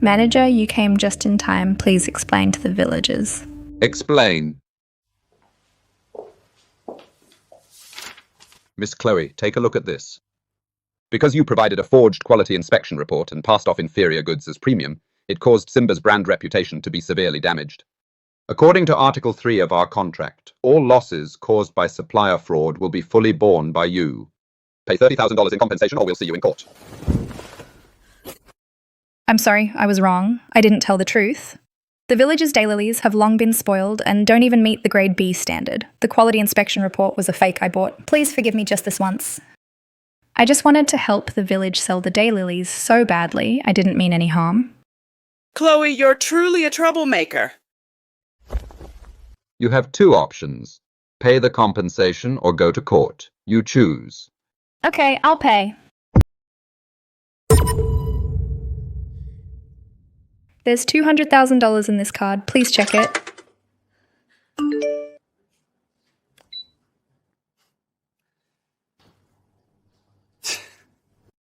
Manager, you came just in time. Please explain to the villagers. Explain. Miss Chloe, take a look at this. Because you provided a forged quality inspection report and passed off inferior goods as premium, it caused Simba's brand reputation to be severely damaged. According to Article 3 of our contract, all losses caused by supplier fraud will be fully borne by you. Pay $30,000 in compensation or we'll see you in court. I'm sorry, I was wrong. I didn't tell the truth. The village's daylilies have long been spoiled and don't even meet the grade B standard. The quality inspection report was a fake I bought. Please forgive me just this once. I just wanted to help the village sell the daylilies so badly, I didn't mean any harm. Chloe, you're truly a troublemaker. You have two options. Pay the compensation or go to court. You choose. Okay, I'll pay. There's $200,000 in this card. Please check it.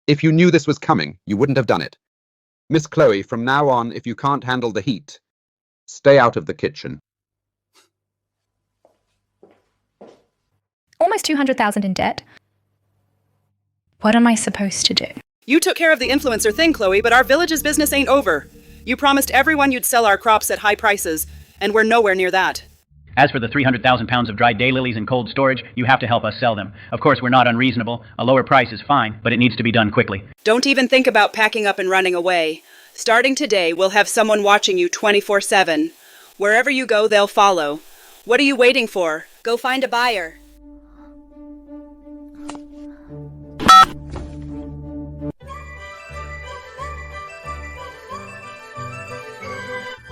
If you knew this was coming, you wouldn't have done it. Miss Chloe, from now on, if you can't handle the heat, stay out of the kitchen. Almost $200,000 in debt. What am I supposed to do? You took care of the influencer thing, Chloe, but our village's business ain't over. You promised everyone you'd sell our crops at high prices, and we're nowhere near that. As for the 300,000 pounds of dried daylilies in cold storage, you have to help us sell them. Of course, we're not unreasonable. A lower price is fine, but it needs to be done quickly. Don't even think about packing up and running away. Starting today, we'll have someone watching you 24/7. Wherever you go, they'll follow. What are you waiting for? Go find a buyer.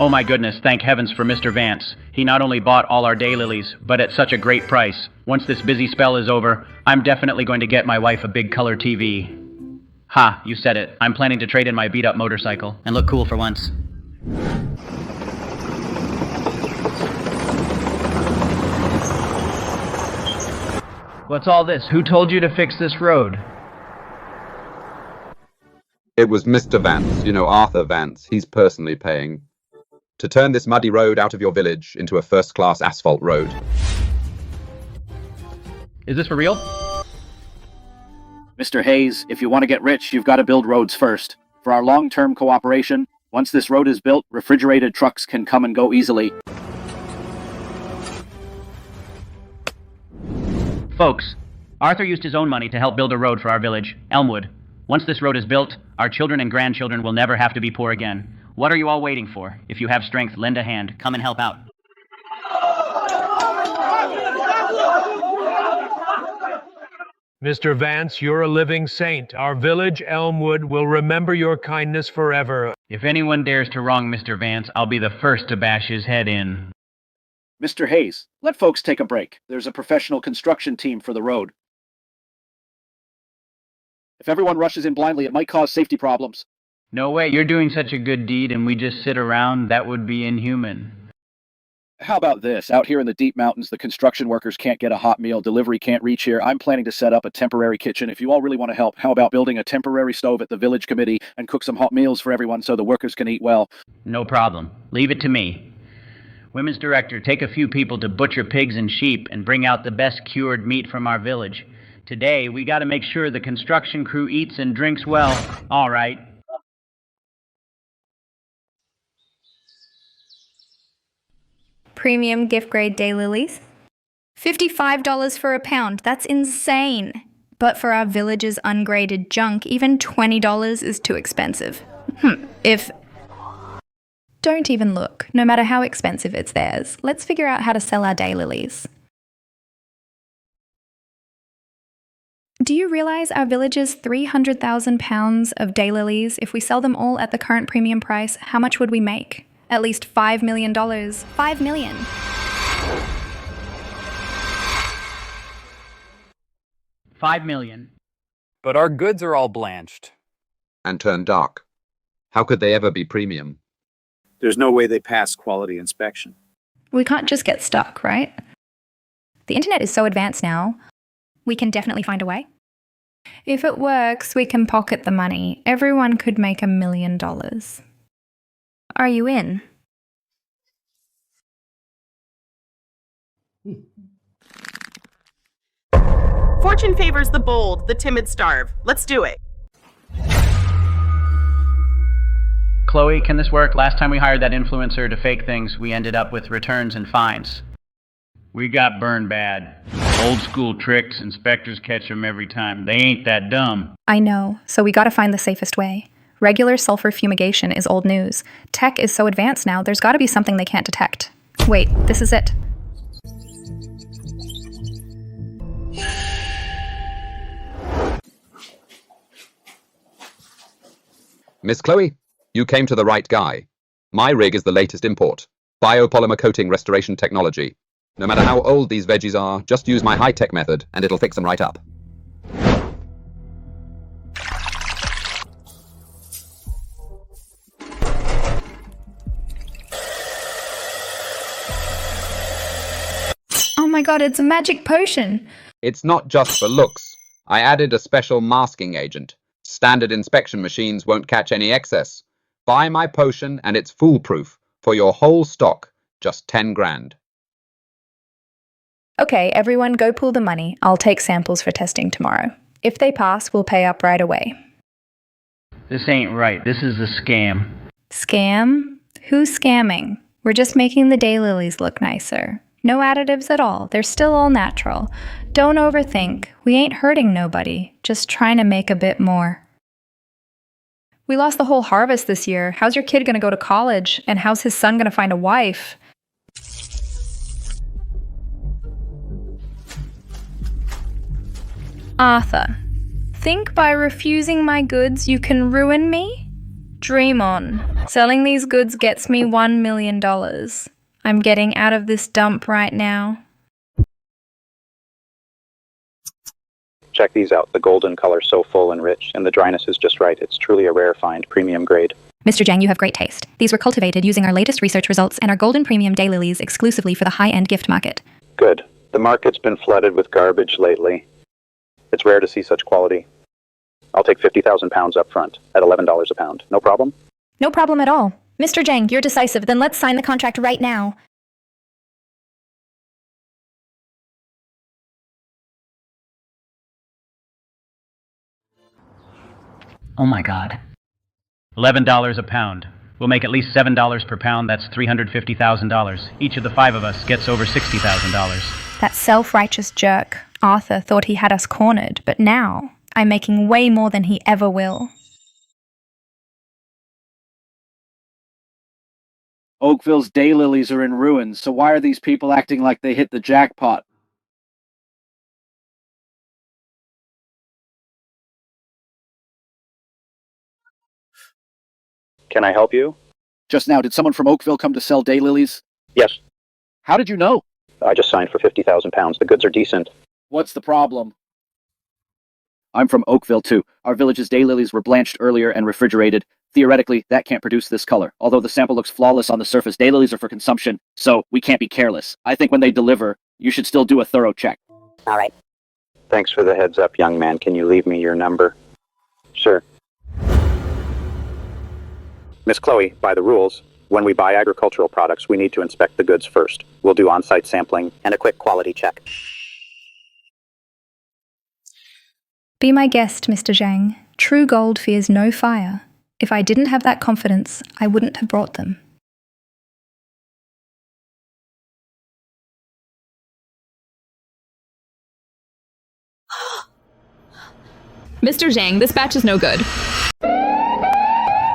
Oh my goodness, thank heavens for Mr. Vance. He not only bought all our daylilies, but at such a great price. Once this busy spell is over, I'm definitely going to get my wife a big color TV. Ha, you said it. I'm planning to trade in my beat-up motorcycle and look cool for once. What's all this? Who told you to fix this road? It was Mr. Vance, you know Arthur Vance. He's personally paying. To turn this muddy road out of your village into a first-class asphalt road. Is this for real? Mr. Hayes, if you want to get rich, you've got to build roads first. For our long-term cooperation, once this road is built, refrigerated trucks can come and go easily. Folks, Arthur used his own money to help build a road for our village, Elmwood. Once this road is built, our children and grandchildren will never have to be poor again. What are you all waiting for? If you have strength, lend a hand. Come and help out. Mr. Vance, you're a living saint. Our village, Elmwood, will remember your kindness forever. If anyone dares to wrong Mr. Vance, I'll be the first to bash his head in. Mr. Hayes, let folks take a break. There's a professional construction team for the road. If everyone rushes in blindly, it might cause safety problems. No way, you're doing such a good deed and we just sit around? That would be inhuman. How about this? Out here in the deep mountains, the construction workers can't get a hot meal, delivery can't reach here. I'm planning to set up a temporary kitchen. If you all really want to help, how about building a temporary stove at the village committee and cook some hot meals for everyone so the workers can eat well? No problem. Leave it to me. Women's director, take a few people to butcher pigs and sheep and bring out the best cured meat from our village. Today, we gotta make sure the construction crew eats and drinks well. All right. Premium gift grade daylilies. $55 for a pound. That's insane. But for our village's ungraded junk, even $20 is too expensive. Don't even look. No matter how expensive it's theirs. Let's figure out how to sell our daylilies. Do you realize our village's 300,000 pounds of daylilies, if we sell them all at the current premium price, how much would we make? At least $5 million. $5 million. $5 million. But our goods are all blanched. And turn dark. How could they ever be premium? There's no way they pass quality inspection. We can't just get stuck, right? The internet is so advanced now, we can definitely find a way. If it works, we can pocket the money. Everyone could make $1 million. Are you in? Fortune favors the bold, the timid starve. Let's do it. Chloe, can this work? Last time we hired that influencer to fake things, we ended up with returns and fines. We got burned bad. Old school tricks, inspectors catch them every time. They ain't that dumb. I know, so we gotta find the safest way. Regular sulfur fumigation is old news. Tech is so advanced now, there's gotta be something they can't detect. Wait, this is it. Miss Chloe, you came to the right guy. My rig is the latest import. Biopolymer coating restoration technology. No matter how old these veggies are, just use my high-tech method and it'll fix them right up. Oh my god, it's a magic potion! It's not just for looks. I added a special masking agent. Standard inspection machines won't catch any excess. Buy my potion and it's foolproof. For your whole stock, just 10 grand. Okay, everyone go pool the money. I'll take samples for testing tomorrow. If they pass, we'll pay up right away. This ain't right. This is a scam. Scam? Who's scamming? We're just making the daylilies look nicer. No additives at all. They're still all natural. Don't overthink. We ain't hurting nobody. Just trying to make a bit more. We lost the whole harvest this year. How's your kid gonna go to college? And how's his son gonna find a wife? Arthur, think by refusing my goods you can ruin me? Dream on. Selling these goods gets me $1 million. I'm getting out of this dump right now. Check these out. The golden color so full and rich, and the dryness is just right. It's truly a rare find, premium grade. Mr. Zhang, you have great taste. These were cultivated using our latest research results and our golden premium daylilies exclusively for the high-end gift market. Good. The market's been flooded with garbage lately. It's rare to see such quality. I'll take 50,000 pounds up front at $11 a pound. No problem? No problem at all. Mr. Zhang, you're decisive. Then let's sign the contract right now. Oh my god. $11 a pound. We'll make at least $7 per pound. That's $350,000. Each of the 5 of us gets over $60,000. That self-righteous jerk, Arthur, thought he had us cornered, but now I'm making way more than he ever will. Oakville's daylilies are in ruins, so why are these people acting like they hit the jackpot? Can I help you? Just now, did someone from Oakville come to sell daylilies? Yes. How did you know? I just signed for 50,000 pounds. The goods are decent. What's the problem? I'm from Oakville, too. Our village's daylilies were blanched earlier and refrigerated. Theoretically, that can't produce this color. Although the sample looks flawless on the surface, daylilies are for consumption, so we can't be careless. I think when they deliver, you should still do a thorough check. All right. Thanks for the heads up, young man. Can you leave me your number? Sure. Miss Chloe, by the rules, when we buy agricultural products, we need to inspect the goods first. We'll do on-site sampling and a quick quality check. Be my guest, Mr. Zhang. True gold fears no fire. If I didn't have that confidence, I wouldn't have brought them. Mr. Zhang, this batch is no good.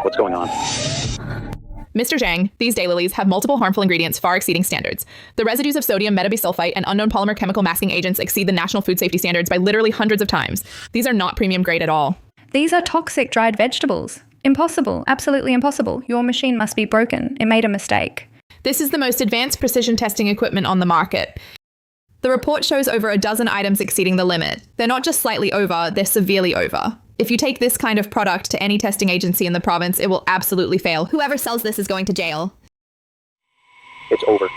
What's going on? Mr. Zhang, these daylilies have multiple harmful ingredients far exceeding standards. The residues of sodium metabisulfite and unknown polymer chemical masking agents exceed the national food safety standards by literally hundreds of times. These are not premium grade at all. These are toxic dried vegetables. Impossible. Absolutely impossible. Your machine must be broken. It made a mistake. This is the most advanced precision testing equipment on the market. The report shows over a dozen items exceeding the limit. They're not just slightly over, they're severely over. If you take this kind of product to any testing agency in the province, it will absolutely fail. Whoever sells this is going to jail. It's over.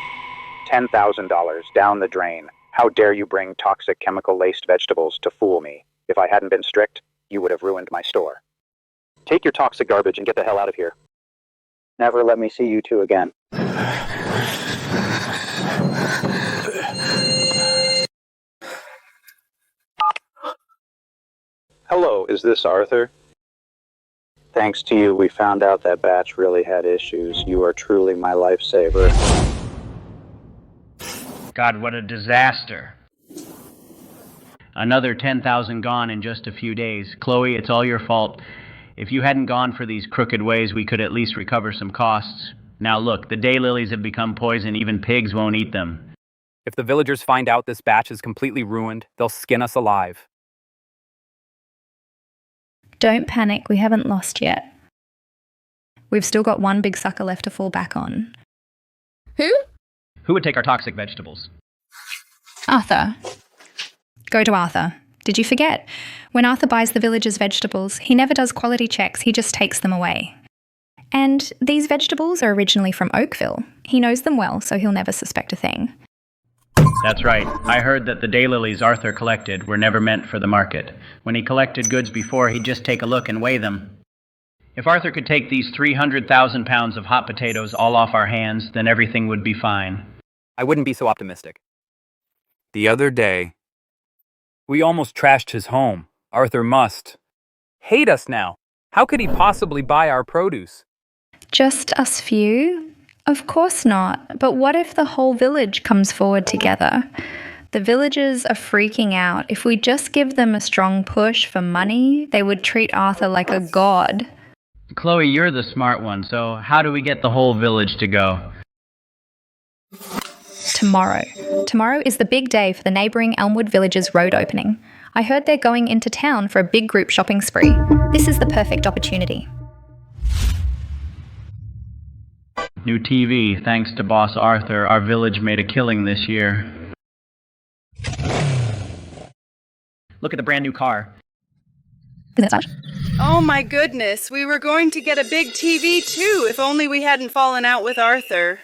$10,000 down the drain. How dare you bring toxic chemical-laced vegetables to fool me? If I hadn't been strict, you would have ruined my store. Take your toxic garbage and get the hell out of here. Never let me see you two again. Hello, is this Arthur? Thanks to you, we found out that batch really had issues. You are truly my lifesaver. God, what a disaster. Another 10,000 gone in just a few days. Chloe, it's all your fault. If you hadn't gone for these crooked ways, we could at least recover some costs. Now look, the daylilies have become poison. Even pigs won't eat them. If the villagers find out this batch is completely ruined, they'll skin us alive. Don't panic, we haven't lost yet. We've still got one big sucker left to fall back on. Who? Who would take our toxic vegetables? Arthur. Go to Arthur. Did you forget? When Arthur buys the villagers' vegetables, he never does quality checks, he just takes them away. And these vegetables are originally from Oakville. He knows them well, so he'll never suspect a thing. That's right. I heard that the daylilies Arthur collected were never meant for the market. When he collected goods before, he'd just take a look and weigh them. If Arthur could take these 300,000 pounds of hot potatoes all off our hands, then everything would be fine. I wouldn't be so optimistic. The other day, we almost trashed his home. Arthur must hate us now. How could he possibly buy our produce? Just us few? Of course not. But what if the whole village comes forward together? The villagers are freaking out. If we just give them a strong push for money, they would treat Arthur like a god. Chloe, you're the smart one, so how do we get the whole village to go? Tomorrow. Tomorrow is the big day for the neighbouring Elmwood Village's road opening. I heard they're going into town for a big group shopping spree. This is the perfect opportunity. New TV. Thanks to Boss Arthur, our village made a killing this year. Look at the brand new car. Oh my goodness, we were going to get a big TV too, if only we hadn't fallen out with Arthur.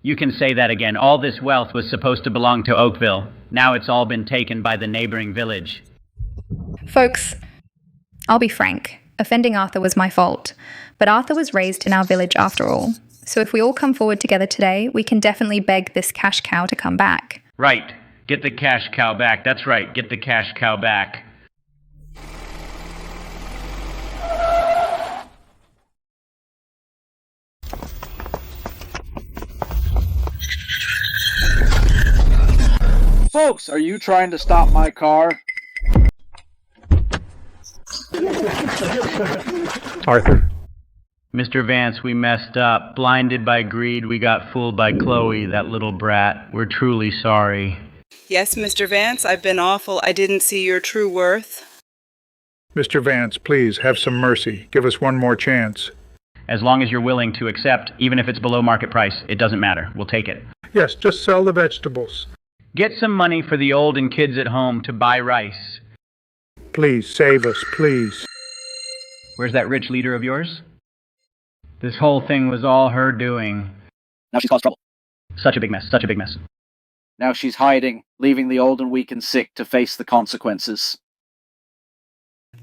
You can say that again. All this wealth was supposed to belong to Oakville. Now it's all been taken by the neighboring village. Folks, I'll be frank. Offending Arthur was my fault. But Arthur was raised in our village after all. So if we all come forward together today, we can definitely beg this cash cow to come back. Right. Get the cash cow back. That's right. Get the cash cow back. Folks, are you trying to stop my car? Arthur. Mr. Vance, we messed up. Blinded by greed, we got fooled by Chloe, that little brat. We're truly sorry. Yes, Mr. Vance, I've been awful. I didn't see your true worth. Mr. Vance, please, have some mercy. Give us one more chance. As long as you're willing to accept, even if it's below market price, it doesn't matter. We'll take it. Yes, just sell the vegetables. Get some money for the old and kids at home to buy rice. Please, save us, please. Where's that rich leader of yours? This whole thing was all her doing. Now she's caused trouble. Such a big mess, such a big mess. Now she's hiding, leaving the old and weak and sick to face the consequences.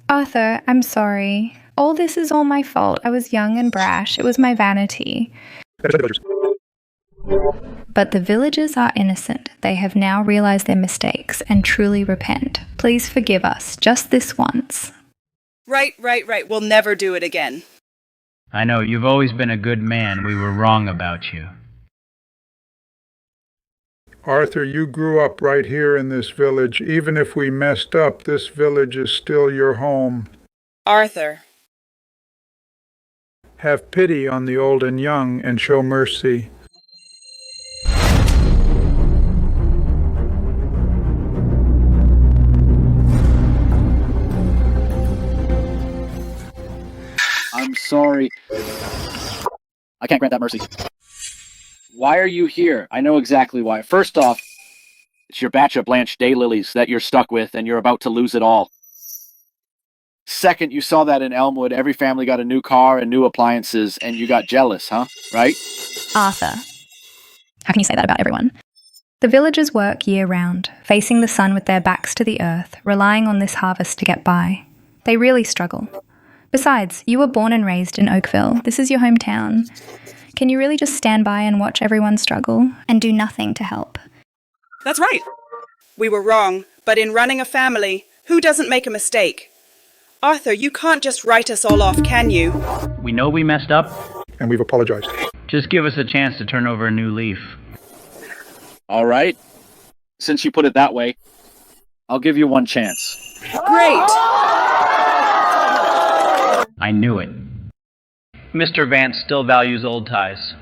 Arthur, I'm sorry. All this is all my fault. I was young and brash. It was my vanity. But the villagers are innocent. They have now realized their mistakes and truly repent. Please forgive us, just this once. Right. We'll never do it again. I know, you've always been a good man. We were wrong about you. Arthur, you grew up right here in this village. Even if we messed up, this village is still your home. Arthur. Have pity on the old and young and show mercy. I'm sorry. I can't grant that mercy. Why are you here? I know exactly why. First off, It's your batch of blanched daylilies that you're stuck with, and you're about to lose it all. Second, you saw that in Elmwood, every family got a new car and new appliances, and you got jealous, huh? Right? Arthur. How can you say that about everyone? The villagers work year-round, facing the sun with their backs to the earth, relying on this harvest to get by. They really struggle. Besides, you were born and raised in Oakville. This is your hometown. Can you really just stand by and watch everyone struggle and do nothing to help? That's right. We were wrong, but in running a family, who doesn't make a mistake? Arthur, you can't just write us all off, can you? We know we messed up. And we've apologized. Just give us a chance to turn over a new leaf. All right. Since you put it that way, I'll give you one chance. Great! I knew it. Mr. Vance still values old ties.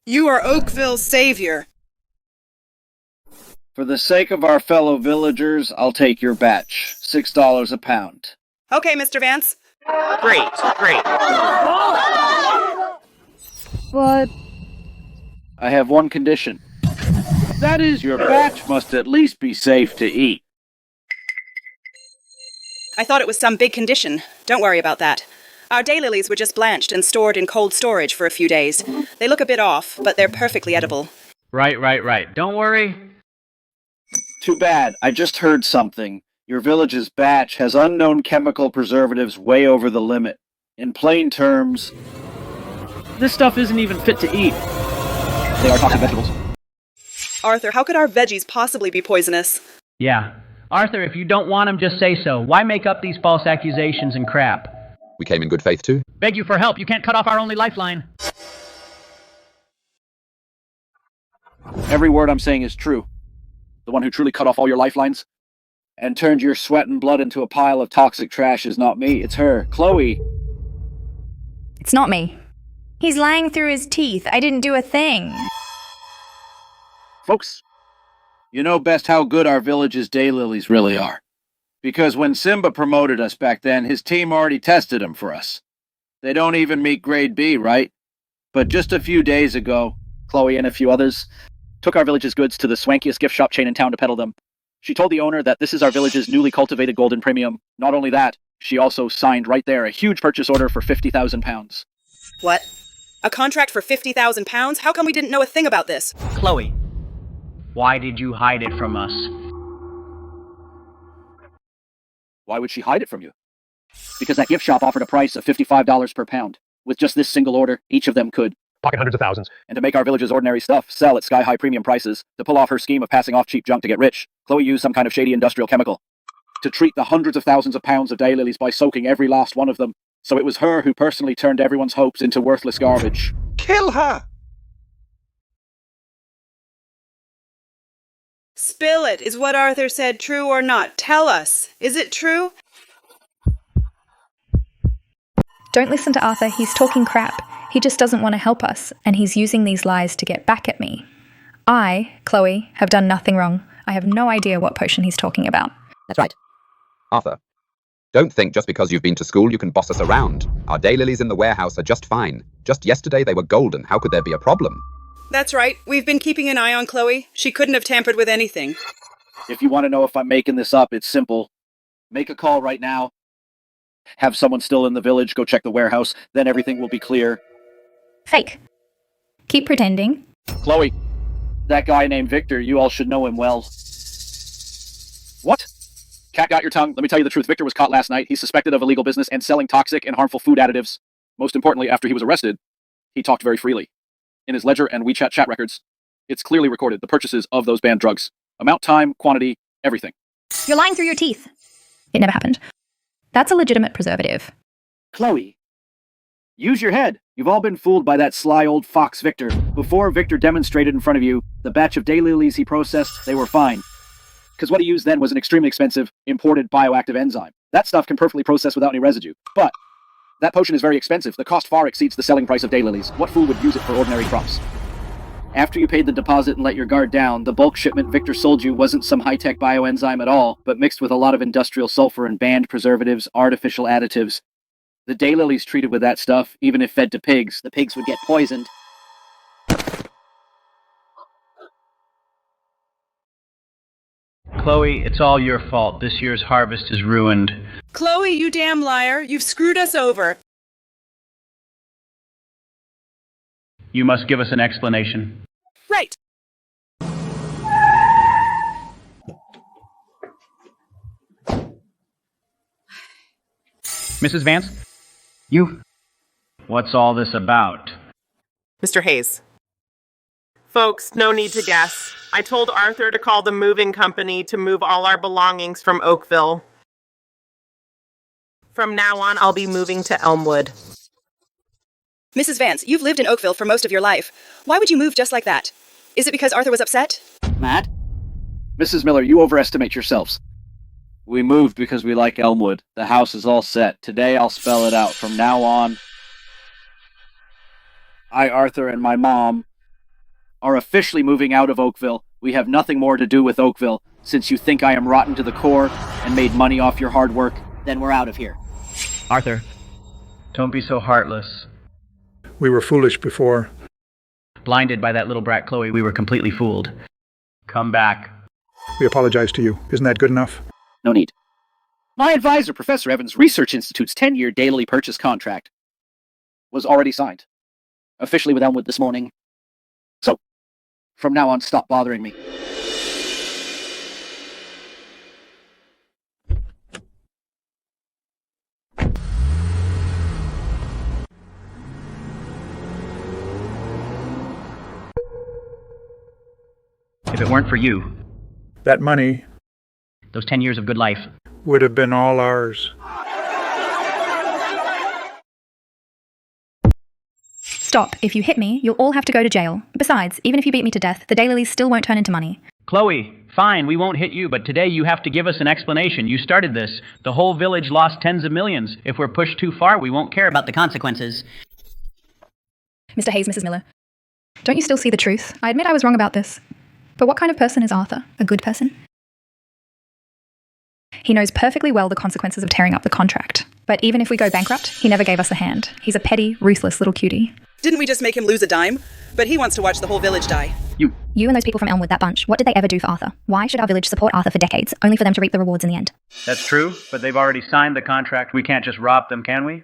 You are Oakville's savior. For the sake of our fellow villagers, I'll take your batch. $6 a pound. Okay, Mr. Vance. Great, great. What? I have one condition. That is, your batch must at least be safe to eat. I thought it was some big condition. Don't worry about that. Our daylilies were just blanched and stored in cold storage for a few days. They look a bit off, but they're perfectly edible. Right. Don't worry. Too bad. I just heard something. Your village's batch has unknown chemical preservatives way over the limit. In plain terms, this stuff isn't even fit to eat. They are toxic vegetables. Arthur, how could our veggies possibly be poisonous? Yeah. Arthur, if you don't want him, just say so. Why make up these false accusations and crap? We came in good faith too. Beg you for help. You can't cut off our only lifeline. Every word I'm saying is true. The one who truly cut off all your lifelines and turned your sweat and blood into a pile of toxic trash is not me, it's her, Chloe. It's not me. He's lying through his teeth. I didn't do a thing. Folks, you know best how good our village's daylilies really are. Because when Simba promoted us back then, his team already tested them for us. They don't even meet grade B, right? But just a few days ago, Chloe and a few others took our village's goods to the swankiest gift shop chain in town to peddle them. She told the owner that this is our village's newly cultivated golden premium. Not only that, she also signed right there a huge purchase order for 50,000 pounds. What? A contract for 50,000 pounds? How come we didn't know a thing about this? Chloe, why did you hide it from us? Why would she hide it from you? Because that gift shop offered a price of $55 per pound. With just this single order, each of them could pocket hundreds of thousands. And to make our village's ordinary stuff sell at sky-high premium prices, to pull off her scheme of passing off cheap junk to get rich, Chloe used some kind of shady industrial chemical to treat the hundreds of thousands of pounds of daylilies by soaking every last one of them. So it was her who personally turned everyone's hopes into worthless garbage. Kill her! Spill it. Is what Arthur said true or not? Tell us. Is it true? Don't listen to Arthur. He's talking crap. He just doesn't want to help us, and he's using these lies to get back at me. I, Chloe, have done nothing wrong. I have no idea what potion he's talking about. That's right. Arthur, don't think just because you've been to school you can boss us around. Our daylilies in the warehouse are just fine. Just yesterday they were golden. How could there be a problem? That's right. We've been keeping an eye on Chloe. She couldn't have tampered with anything. If you want to know if I'm making this up, it's simple. Make a call right now. Have someone still in the village go check the warehouse. Then everything will be clear. Fake. Keep pretending. Chloe, that guy named Victor, you all should know him well. What? Cat got your tongue. Let me tell you the truth. Victor was caught last night. He's suspected of illegal business and selling toxic and harmful food additives. Most importantly, after he was arrested, he talked very freely. In his ledger and WeChat chat records, it's clearly recorded the purchases of those banned drugs. Amount, time, quantity, everything. You're lying through your teeth. It never happened. That's a legitimate preservative. Chloe, use your head. You've all been fooled by that sly old fox Victor. Before Victor demonstrated in front of you the batch of daylilies he processed, they were fine. Because what he used then was an extremely expensive, imported bioactive enzyme. That stuff can perfectly process without any residue. But that potion is very expensive. The cost far exceeds the selling price of daylilies. What fool would use it for ordinary crops? After you paid the deposit and let your guard down, the bulk shipment Victor sold you wasn't some high-tech bioenzyme at all, but mixed with a lot of industrial sulfur and banned preservatives, artificial additives. The daylilies treated with that stuff, even if fed to pigs, the pigs would get poisoned. Chloe, it's all your fault. This year's harvest is ruined. Chloe, you damn liar. You've screwed us over. You must give us an explanation. Right. Mrs. Vance? You? What's all this about? Mr. Hayes. Folks, no need to guess. I told Arthur to call the moving company to move all our belongings from Oakville. From now on, I'll be moving to Elmwood. Mrs. Vance, you've lived in Oakville for most of your life. Why would you move just like that? Is it because Arthur was upset? Matt? Mrs. Miller, you overestimate yourselves. We moved because we like Elmwood. The house is all set. Today I'll spell it out. From now on, I, Arthur, and my mom are officially moving out of Oakville. We have nothing more to do with Oakville. Since you think I am rotten to the core and made money off your hard work, then we're out of here. Arthur, don't be so heartless. We were foolish before. Blinded by that little brat Chloe, we were completely fooled. Come back. We apologize to you. Isn't that good enough? No need. My advisor, Professor Evans' Research Institute's 10-year daily purchase contract was already signed. Officially with Elmwood this morning. So, from now on, stop bothering me. If it weren't for you, That money those 10 years of good life, would have been all ours. Stop. If you hit me, you'll all have to go to jail. Besides, even if you beat me to death, the daylilies still won't turn into money. Chloe, fine, we won't hit you, but today you have to give us an explanation. You started this. The whole village lost tens of millions. If we're pushed too far, we won't care about the consequences. Mr. Hayes, Mrs. Miller, don't you still see the truth? I admit I was wrong about this. But what kind of person is Arthur? A good person? He knows perfectly well the consequences of tearing up the contract. But even if we go bankrupt, he never gave us a hand. He's a petty, ruthless little cutie. Didn't we just make him lose a dime? But he wants to watch the whole village die. You and those people from Elmwood, that bunch, what did they ever do for Arthur? Why should our village support Arthur for decades, only for them to reap the rewards in the end? That's true, but they've already signed the contract. We can't just rob them, can we?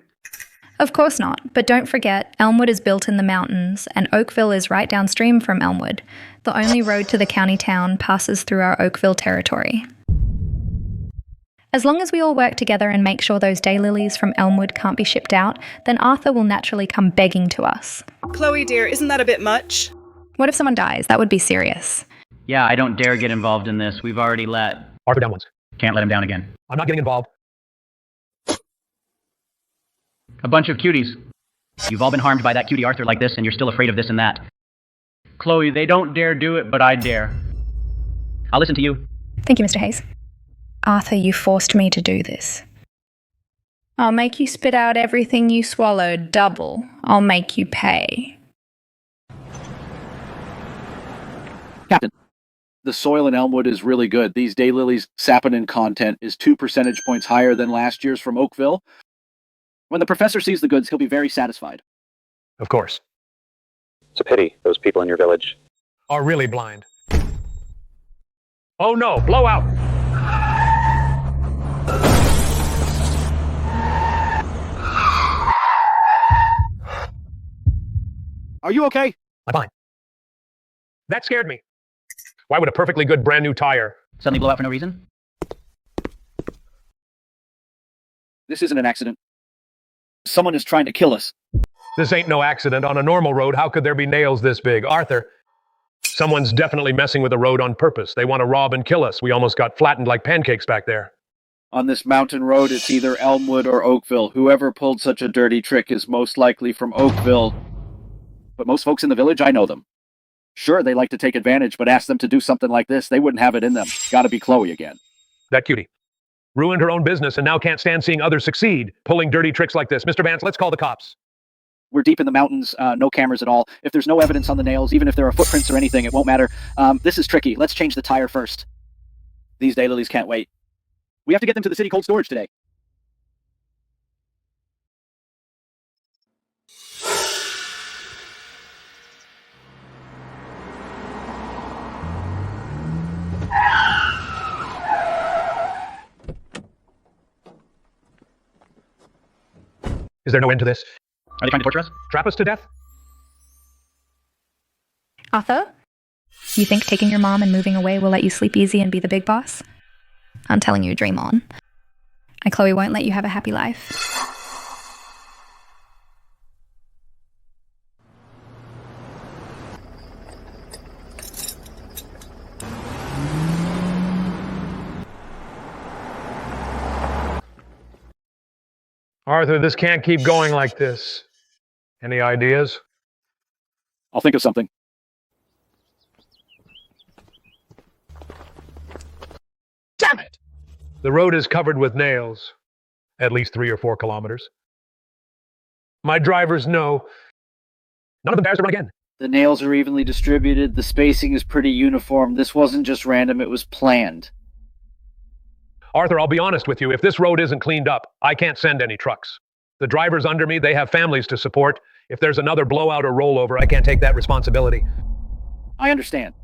Of course not, but don't forget, Elmwood is built in the mountains, and Oakville is right downstream from Elmwood. The only road to the county town passes through our Oakville territory. As long as we all work together and make sure those daylilies from Elmwood can't be shipped out, then Arthur will naturally come begging to us. Chloe, dear, isn't that a bit much? What if someone dies? That would be serious. Yeah, I don't dare get involved in this. We've already let... Arthur down once. Can't let him down again. I'm not getting involved. A bunch of cuties. You've all been harmed by that cutie Arthur like this, and you're still afraid of this and that. Chloe, they don't dare do it, but I dare. I'll listen to you. Thank you, Mr. Hayes. Arthur, you forced me to do this. I'll make you spit out everything you swallowed double. I'll make you pay. Captain, the soil in Elmwood is really good. These daylilies' saponin content is 2 percentage points higher than last year's from Oakville. When the professor sees the goods, he'll be very satisfied. Of course. It's a pity those people in your village Are really blind. Oh no, blow out! Are you okay? I'm fine. That scared me. Why would a perfectly good brand new tire Suddenly blow out for no reason? This isn't an accident. Someone is trying to kill us. This ain't no accident. On a normal road, how could there be nails this big? Arthur, someone's definitely messing with the road on purpose. They want to rob and kill us. We almost got flattened like pancakes back there. On this mountain road, it's either Elmwood or Oakville. Whoever pulled such a dirty trick is most likely from Oakville. But most folks in the village, I know them. Sure, they like to take advantage, but ask them to do something like this, they wouldn't have it in them. Gotta be Chloe again. That cutie. Ruined her own business and now can't stand seeing others succeed, pulling dirty tricks like this. Mr. Vance, let's call the cops. We're deep in the mountains, no cameras at all. If there's no evidence on the nails, even if there are footprints or anything, it won't matter. This is tricky. Let's change the tire first. These daylilies can't wait. We have to get them to the city cold storage today. Is there no end to this? Are they trying to torture us? Trap us to death? Arthur? You think taking your mom and moving away will let you sleep easy and be the big boss? I'm telling you, dream on. Chloe won't let you have a happy life. Arthur, this can't keep going like this. Any ideas? I'll think of something. Damn it! The road is covered with nails. At least 3 or 4 kilometers. My drivers know. None of them dares to run again. The nails are evenly distributed. The spacing is pretty uniform. This wasn't just random, it was planned. Arthur, I'll be honest with you. If this road isn't cleaned up, I can't send any trucks. The drivers under me, they have families to support. If there's another blowout or rollover, I can't take that responsibility. I understand.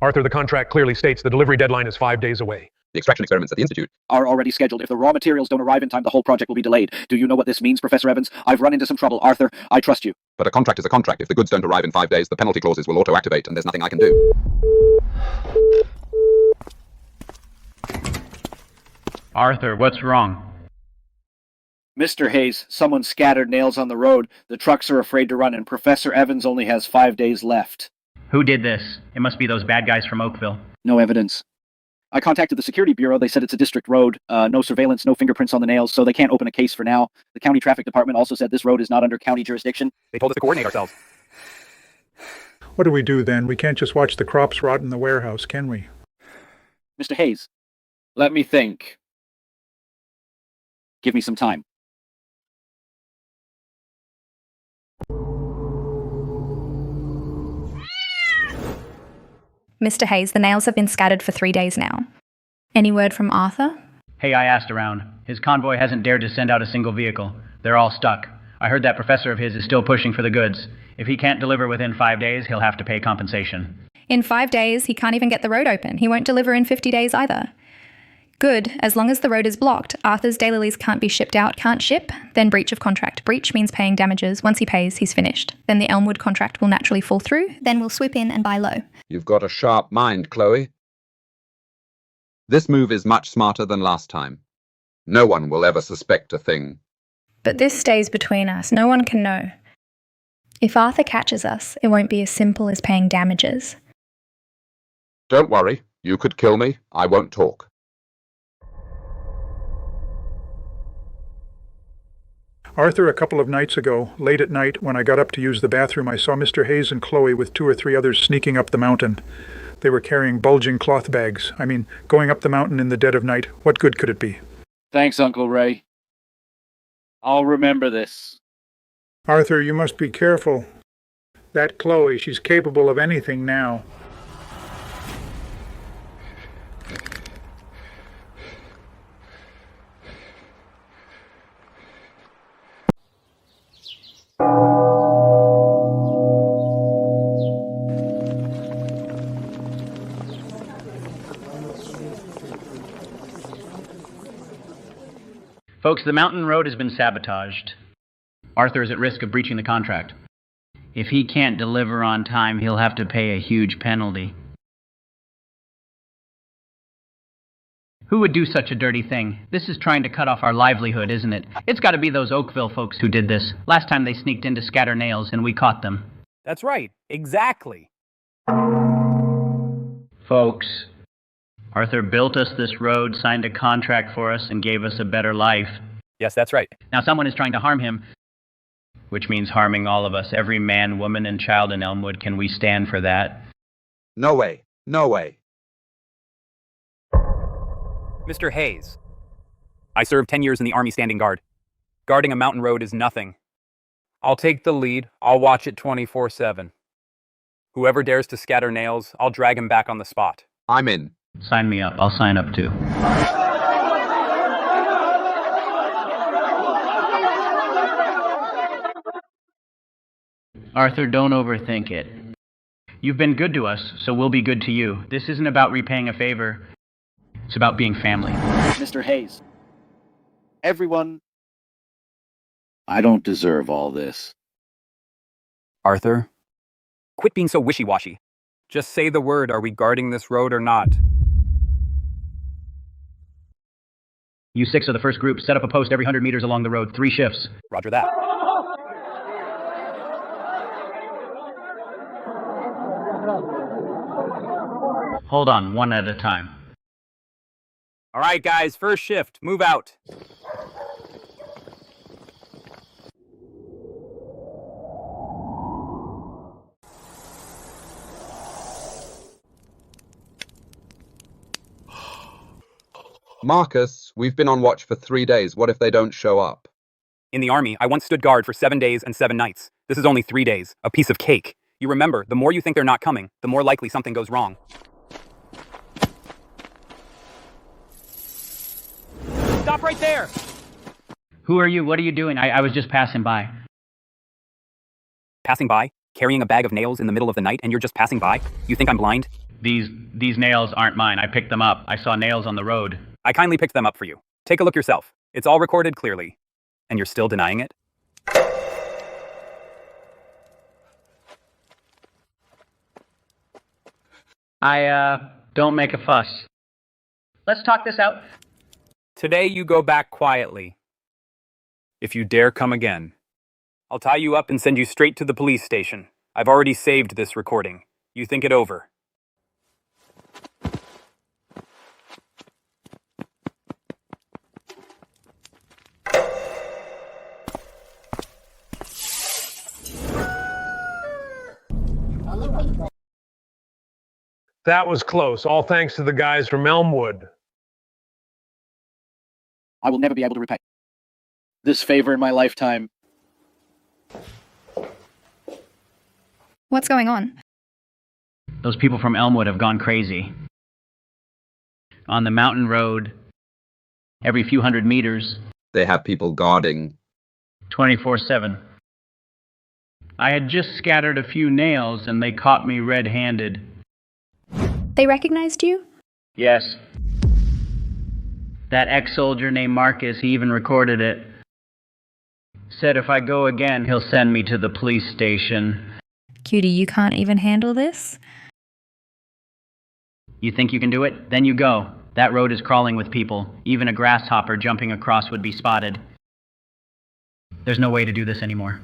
Arthur, the contract clearly states the delivery deadline is 5 days away. The extraction experiments at the Institute are already scheduled. If the raw materials don't arrive in time, the whole project will be delayed. Do you know what this means, Professor Evans? I've run into some trouble. Arthur, I trust you. But a contract is a contract. If the goods don't arrive in 5 days, the penalty clauses will auto-activate, and there's nothing I can do. Arthur, what's wrong? Mr. Hayes, someone scattered nails on the road. The trucks are afraid to run, and Professor Evans only has 5 days left. Who did this? It must be those bad guys from Oakville. No evidence. I contacted the security bureau. They said it's a district road. No surveillance, no fingerprints on the nails, so they can't open a case for now. The county traffic department also said this road is not under county jurisdiction. They told us to coordinate ourselves. What do we do then? We can't just watch the crops rot in the warehouse, can we? Mr. Hayes, let me think. Give me some time. Mr. Hayes, the nails have been scattered for 3 days now. Any word from Arthur? Hey, I asked around. His convoy hasn't dared to send out a single vehicle. They're all stuck. I heard that professor of his is still pushing for the goods. If he can't deliver within 5 days, he'll have to pay compensation. In 5 days, he can't even get the road open. He won't deliver in 50 days either. Good, as long as the road is blocked. Arthur's daylilies can't be shipped out, can't ship, then breach of contract. Breach means paying damages. Once he pays, he's finished. Then the Elmwood contract will naturally fall through, then we'll swoop in and buy low. You've got a sharp mind, Chloe. This move is much smarter than last time. No one will ever suspect a thing. But this stays between us. No one can know. If Arthur catches us, it won't be as simple as paying damages. Don't worry. You could kill me. I won't talk. Arthur, a couple of nights ago, late at night, when I got up to use the bathroom, I saw Mr. Hayes and Chloe with 2 or 3 others sneaking up the mountain. They were carrying bulging cloth bags. I mean, going up the mountain in the dead of night, what good could it be? Thanks, Uncle Ray. I'll remember this. Arthur, you must be careful. That Chloe, she's capable of anything now. Folks, the mountain road has been sabotaged. Arthur is at risk of breaching the contract. If he can't deliver on time, he'll have to pay a huge penalty. Who would do such a dirty thing? This is trying to cut off our livelihood, isn't it? It's got to be those Oakville folks who did this. Last time they sneaked in to scatter nails, and we caught them. That's right. Exactly. Folks, Arthur built us this road, signed a contract for us, and gave us a better life. Yes, that's right. Now someone is trying to harm him, which means harming all of us. Every man, woman, and child in Elmwood. Can we stand for that? No way. No way. Mr. Hayes. I served 10 years in the Army standing guard. Guarding a mountain road is nothing. I'll take the lead. I'll watch it 24/7. Whoever dares to scatter nails, I'll drag him back on the spot. I'm in. Sign me up. I'll sign up too. Arthur, don't overthink it. You've been good to us, so we'll be good to you. This isn't about repaying a favor. It's about being family. Mr. Hayes, everyone I don't deserve all this. Arthur, quit being so wishy-washy. Just say the word, are we guarding this road or not? You 6 are the first group. Set up a post every 100 meters along the road. 3 shifts. Roger that. Hold on, one at a time. All right, guys, first shift. Move out. Marcus, we've been on watch for 3 days. What if they don't show up? In the army, I once stood guard for 7 days and 7 nights. This is only 3 days. A piece of cake. You remember, the more you think they're not coming, the more likely something goes wrong. Stop right there! Who are you? What are you doing? I was just passing by. Passing by? Carrying a bag of nails in the middle of the night, and you're just passing by? You think I'm blind? These nails aren't mine. I picked them up. I saw nails on the road. I kindly picked them up for you. Take a look yourself. It's all recorded clearly. And you're still denying it? Don't make a fuss. Let's talk this out. Today you go back quietly. If you dare come again, I'll tie you up and send you straight to the police station. I've already saved this recording. You think it over. That was close, all thanks to the guys from Elmwood. I will never be able to repay this favor in my lifetime. What's going on? Those people from Elmwood have gone crazy. On the mountain road, every few hundred meters, They have people guarding. 24/7. I had just scattered a few nails and they caught me red-handed. They recognized you? Yes. That ex-soldier named Marcus, he even recorded it. Said if I go again, he'll send me to the police station. Cutie, you can't even handle this? You think you can do it? Then you go. That road is crawling with people. Even a grasshopper jumping across would be spotted. There's no way to do this anymore.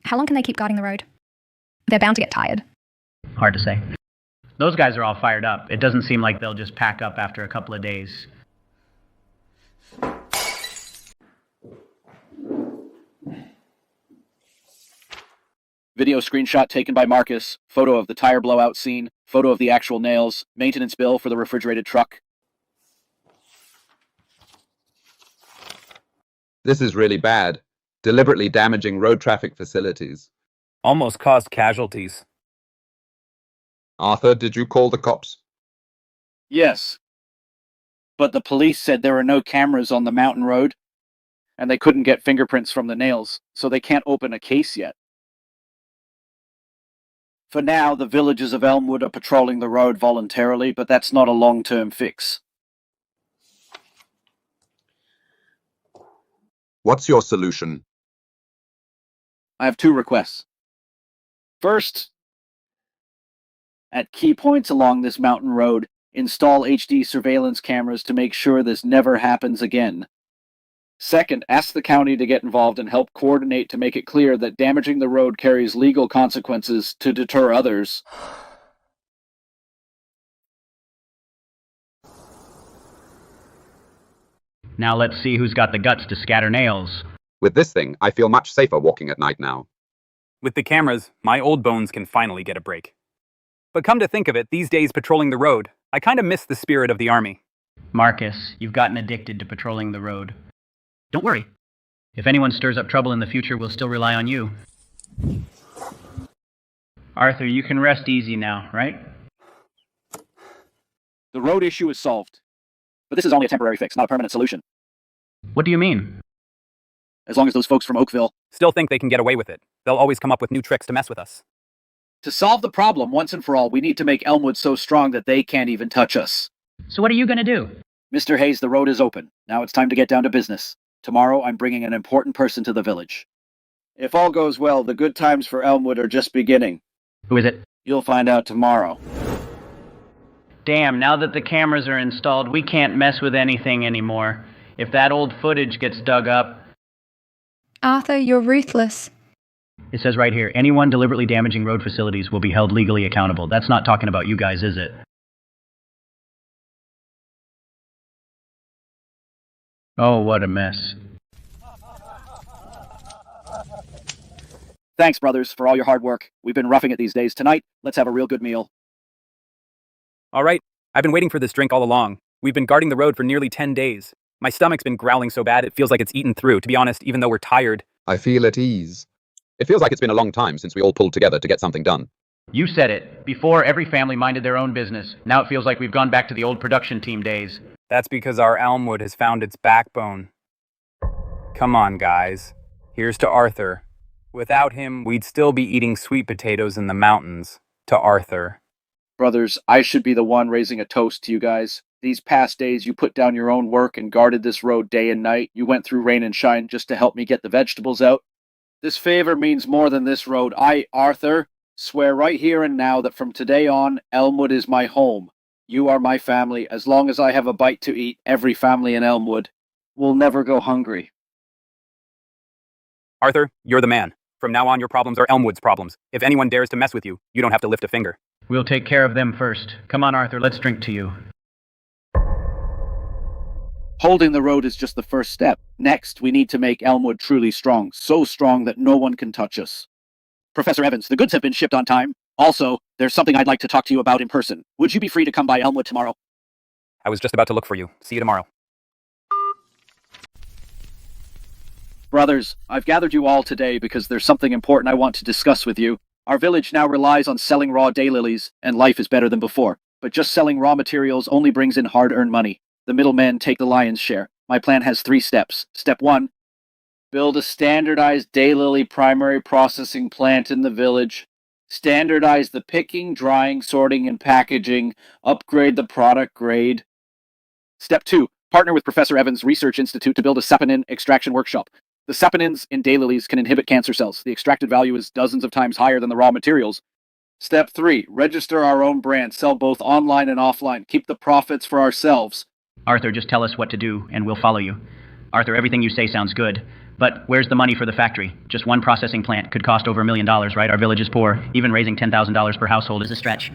How long can they keep guarding the road? They're bound to get tired. Hard to say. Those guys are all fired up. It doesn't seem like they'll just pack up after a couple of days. Video screenshot taken by Marcus, photo of the tire blowout scene, photo of the actual nails, maintenance bill for the refrigerated truck. This is really bad. Deliberately damaging road traffic facilities. Almost caused casualties. Arthur, did you call the cops? Yes. But the police said there are no cameras on the mountain road, and they couldn't get fingerprints from the nails, so they can't open a case yet. For now, the villagers of Elmwood are patrolling the road voluntarily, but that's not a long-term fix. What's your solution? I have 2 requests. First, at key points along this mountain road, install HD surveillance cameras to make sure this never happens again. Second, ask the county to get involved and help coordinate to make it clear that damaging the road carries legal consequences to deter others. Now let's see who's got the guts to scatter nails. With this thing, I feel much safer walking at night now. With the cameras, my old bones can finally get a break. But come to think of it, these days patrolling the road, I kind of miss the spirit of the army. Marcus, you've gotten addicted to patrolling the road. Don't worry. If anyone stirs up trouble in the future, we'll still rely on you. Arthur, you can rest easy now, right? The road issue is solved. But this is only a temporary fix, not a permanent solution. What do you mean? As long as those folks from Oakville still think they can get away with it, they'll always come up with new tricks to mess with us. To solve the problem once and for all, we need to make Elmwood so strong that they can't even touch us. So what are you going to do? Mr. Hayes, the road is open. Now it's time to get down to business. Tomorrow I'm bringing an important person to the village. If all goes well, the good times for Elmwood are just beginning. Who is it? You'll find out tomorrow. Damn, now that the cameras are installed, we can't mess with anything anymore. If that old footage gets dug up... Arthur, you're ruthless. It says right here, anyone deliberately damaging road facilities will be held legally accountable. That's not talking about you guys, is it? Oh, what a mess. Thanks, brothers, for all your hard work. We've been roughing it these days. Tonight, let's have a real good meal. All right, I've been waiting for this drink all along. We've been guarding the road for nearly 10 days. My stomach's been growling so bad it feels like it's eaten through, to be honest, even though we're tired. I feel at ease. It feels like it's been a long time since we all pulled together to get something done. You said it. Before, every family minded their own business. Now it feels like we've gone back to the old production team days. That's because our Elmwood has found its backbone. Come on, guys. Here's to Arthur. Without him, we'd still be eating sweet potatoes in the mountains. To Arthur. Brothers, I should be the one raising a toast to you guys. These past days, you put down your own work and guarded this road day and night. You went through rain and shine just to help me get the vegetables out. This favor means more than this road. I, Arthur, swear right here and now that from today on, Elmwood is my home. You are my family. As long as I have a bite to eat, every family in Elmwood will never go hungry. Arthur, you're the man. From now on, your problems are Elmwood's problems. If anyone dares to mess with you, you don't have to lift a finger. We'll take care of them first. Come on, Arthur, let's drink to you. Holding the road is just the first step. Next, we need to make Elmwood truly strong, so strong that no one can touch us. Professor Evans, the goods have been shipped on time. Also, there's something I'd like to talk to you about in person. Would you be free to come by Elmwood tomorrow? I was just about to look for you. See you tomorrow. Brothers, I've gathered you all today because there's something important I want to discuss with you. Our village now relies on selling raw daylilies, and life is better than before. But just selling raw materials only brings in hard-earned money. The middlemen take the lion's share. My plan has 3 steps. Step 1, build a standardized daylily primary processing plant in the village. Standardize the picking, drying, sorting, and packaging. Upgrade the product grade. Step 2, partner with Professor Evans' Research Institute to build a saponin extraction workshop. The saponins in daylilies can inhibit cancer cells. The extracted value is dozens of times higher than the raw materials. Step 3, register our own brand. Sell both online and offline. Keep the profits for ourselves. Arthur, just tell us what to do, and we'll follow you. Arthur, everything you say sounds good, but where's the money for the factory? Just one processing plant could cost over $1 million, right? Our village is poor. Even raising $10,000 per household is a stretch.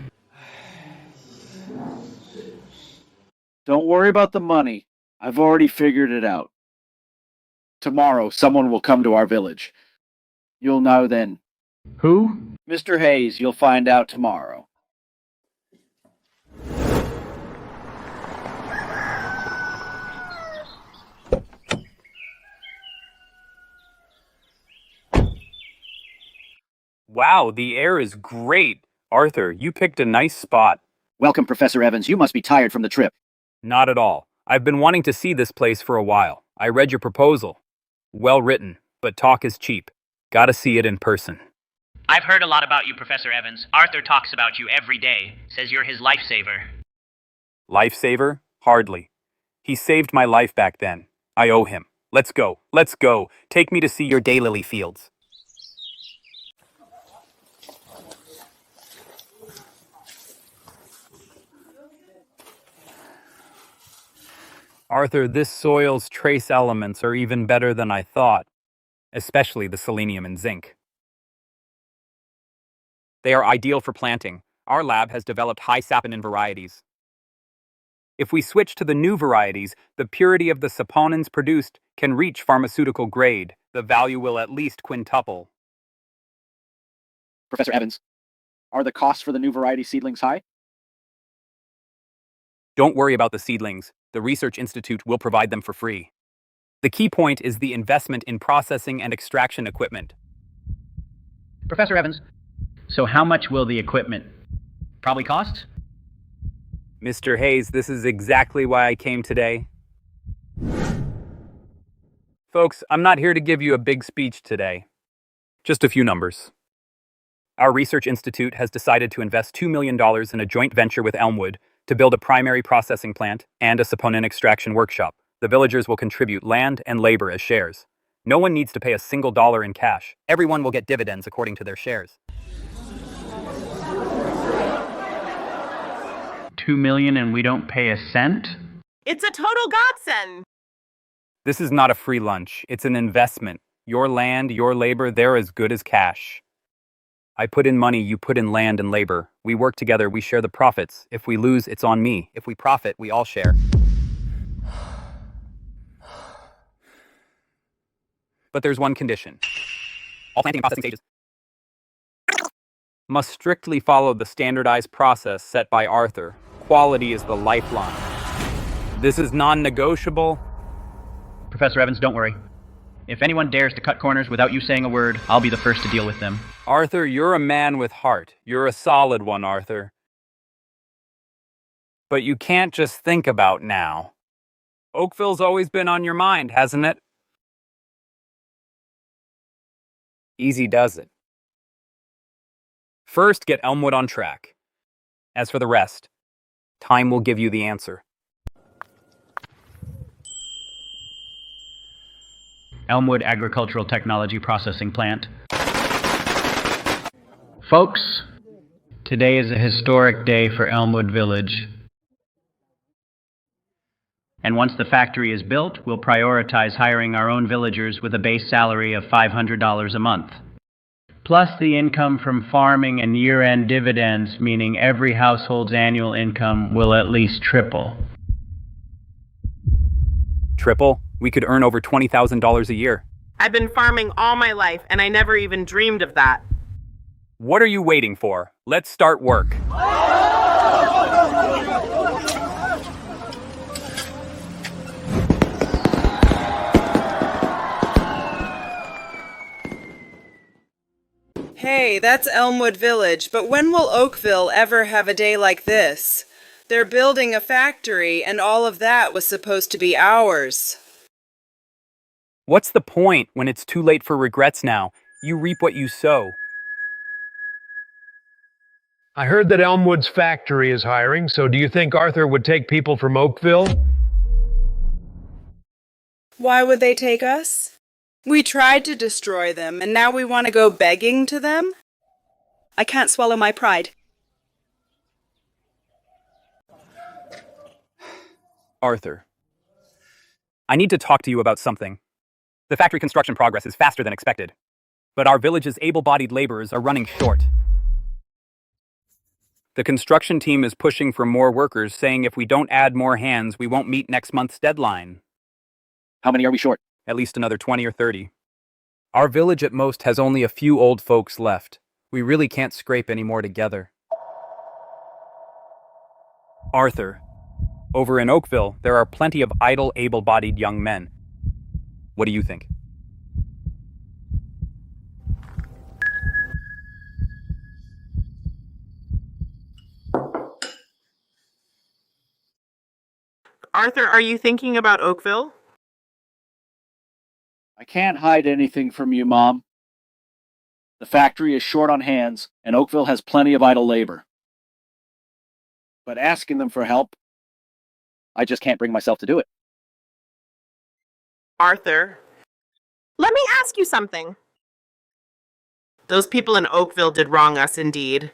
Don't worry about the money. I've already figured it out. Tomorrow, someone will come to our village. You'll know then. Who? Mr. Hayes, you'll find out tomorrow. Wow, the air is great. Arthur, you picked a nice spot. Welcome, Professor Evans. You must be tired from the trip. Not at all. I've been wanting to see this place for a while. I read your proposal. Well written, but talk is cheap. Gotta see it in person. I've heard a lot about you, Professor Evans. Arthur talks about you every day. Says you're his lifesaver. Lifesaver? Hardly. He saved my life back then. I owe him. Let's go. Let's go. Take me to see your daylily fields. Arthur, this soil's trace elements are even better than I thought, especially the selenium and zinc. They are ideal for planting. Our lab has developed high saponin varieties. If we switch to the new varieties, the purity of the saponins produced can reach pharmaceutical grade. The value will at least quintuple. Professor Evans, are the costs for the new variety seedlings high? Don't worry about the seedlings. The Research Institute will provide them for free. The key point is the investment in processing and extraction equipment. Professor Evans, so how much will the equipment probably cost? Mr. Hayes, this is exactly why I came today. Folks, I'm not here to give you a big speech today. Just a few numbers. Our Research Institute has decided to invest $2 million in a joint venture with Elmwood to build a primary processing plant and a saponin extraction workshop. The villagers will contribute land and labor as shares. No one needs to pay a single dollar in cash. Everyone will get dividends according to their shares. 2 million and we don't pay a cent? It's a total godsend. This is not a free lunch. It's an investment. Your land, your labor, they're as good as cash. I put in money, you put in land and labor. We work together, we share the profits. If we lose, it's on me. If we profit, we all share. But there's one condition. All planting and processing stages must strictly follow the standardized process set by Arthur. Quality is the lifeline. This is non-negotiable. Professor Evans, don't worry. If anyone dares to cut corners without you saying a word, I'll be the first to deal with them. Arthur, you're a man with heart. You're a solid one, Arthur. But you can't just think about now. Oakville's always been on your mind, hasn't it? Easy does it. First, get Elmwood on track. As for the rest, time will give you the answer. Elmwood Agricultural Technology Processing Plant. Folks, today is a historic day for Elmwood Village. And once the factory is built, we'll prioritize hiring our own villagers with a base salary of $500 a month. Plus the income from farming and year-end dividends, meaning every household's annual income will at least triple. Triple? We could earn over $20,000 a year. I've been farming all my life, and I never even dreamed of that. What are you waiting for? Let's start work. Hey, that's Elmwood Village, but when will Oakville ever have a day like this? They're building a factory, and all of that was supposed to be ours. What's the point when it's too late for regrets now? You reap what you sow. I heard that Elmwood's factory is hiring, so do you think Arthur would take people from Oakville? Why would they take us? We tried to destroy them, and now we want to go begging to them? I can't swallow my pride. Arthur, I need to talk to you about something. The factory construction progress is faster than expected, but our village's able-bodied laborers are running short. The construction team is pushing for more workers, saying if we don't add more hands, we won't meet next month's deadline. How many are we short? At least another 20 or 30. Our village at most has only a few old folks left. We really can't scrape any more together. Arthur, over in Oakville, there are plenty of idle, able-bodied young men. What do you think? Arthur, are you thinking about Oakville? I can't hide anything from you, Mom. The factory is short on hands, and Oakville has plenty of idle labor. But asking them for help, I just can't bring myself to do it. Arthur, let me ask you something. Those people in Oakville did wrong us indeed.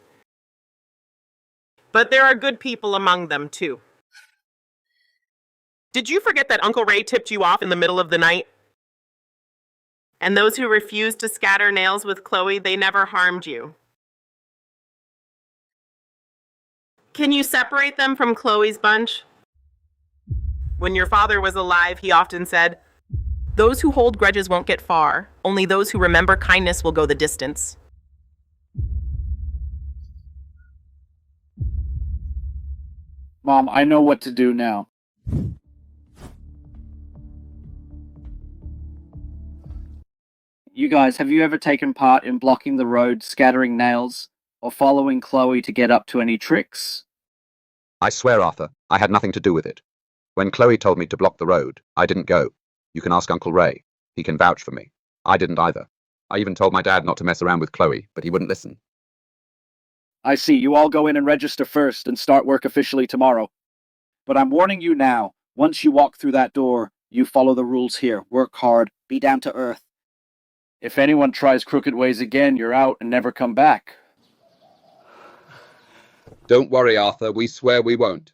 But there are good people among them, too. Did you forget that Uncle Ray tipped you off in the middle of the night? And those who refused to scatter nails with Chloe, they never harmed you. Can you separate them from Chloe's bunch? When your father was alive, he often said, "Those who hold grudges won't get far. Only those who remember kindness will go the distance." Mom, I know what to do now. You guys, have you ever taken part in blocking the road, scattering nails, or following Chloe to get up to any tricks? I swear, Arthur, I had nothing to do with it. When Chloe told me to block the road, I didn't go. You can ask Uncle Ray. He can vouch for me. I didn't either. I even told my dad not to mess around with Chloe, but he wouldn't listen. I see. You all go in and register first and start work officially tomorrow. But I'm warning you now, once you walk through that door, you follow the rules here. Work hard, be down to earth. If anyone tries crooked ways again, you're out and never come back. Don't worry, Arthur. We swear we won't.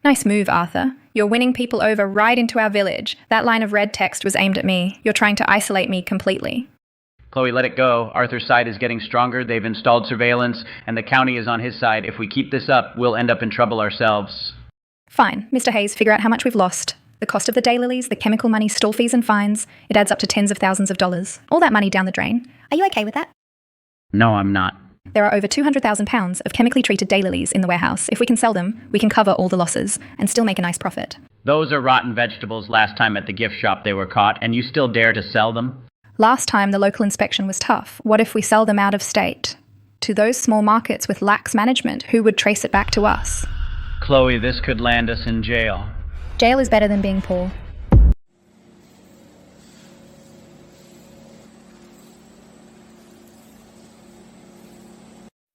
Nice move, Arthur. You're winning people over right into our village. That line of red text was aimed at me. You're trying to isolate me completely. Chloe, let it go. Arthur's side is getting stronger. They've installed surveillance, and the county is on his side. If we keep this up, we'll end up in trouble ourselves. Fine. Mr. Hayes, figure out how much we've lost. The cost of the daylilies, the chemical money, stall fees and fines. It adds up to tens of thousands of dollars. All that money down the drain. Are you okay with that? No, I'm not. There are over 200,000 pounds of chemically treated daylilies in the warehouse. If we can sell them, we can cover all the losses and still make a nice profit. Those are rotten vegetables. Last time at the gift shop they were caught, and you still dare to sell them? Last time the local inspection was tough. What if we sell them out of state? To those small markets with lax management, who would trace it back to us? Chloe, this could land us in jail. Jail is better than being poor.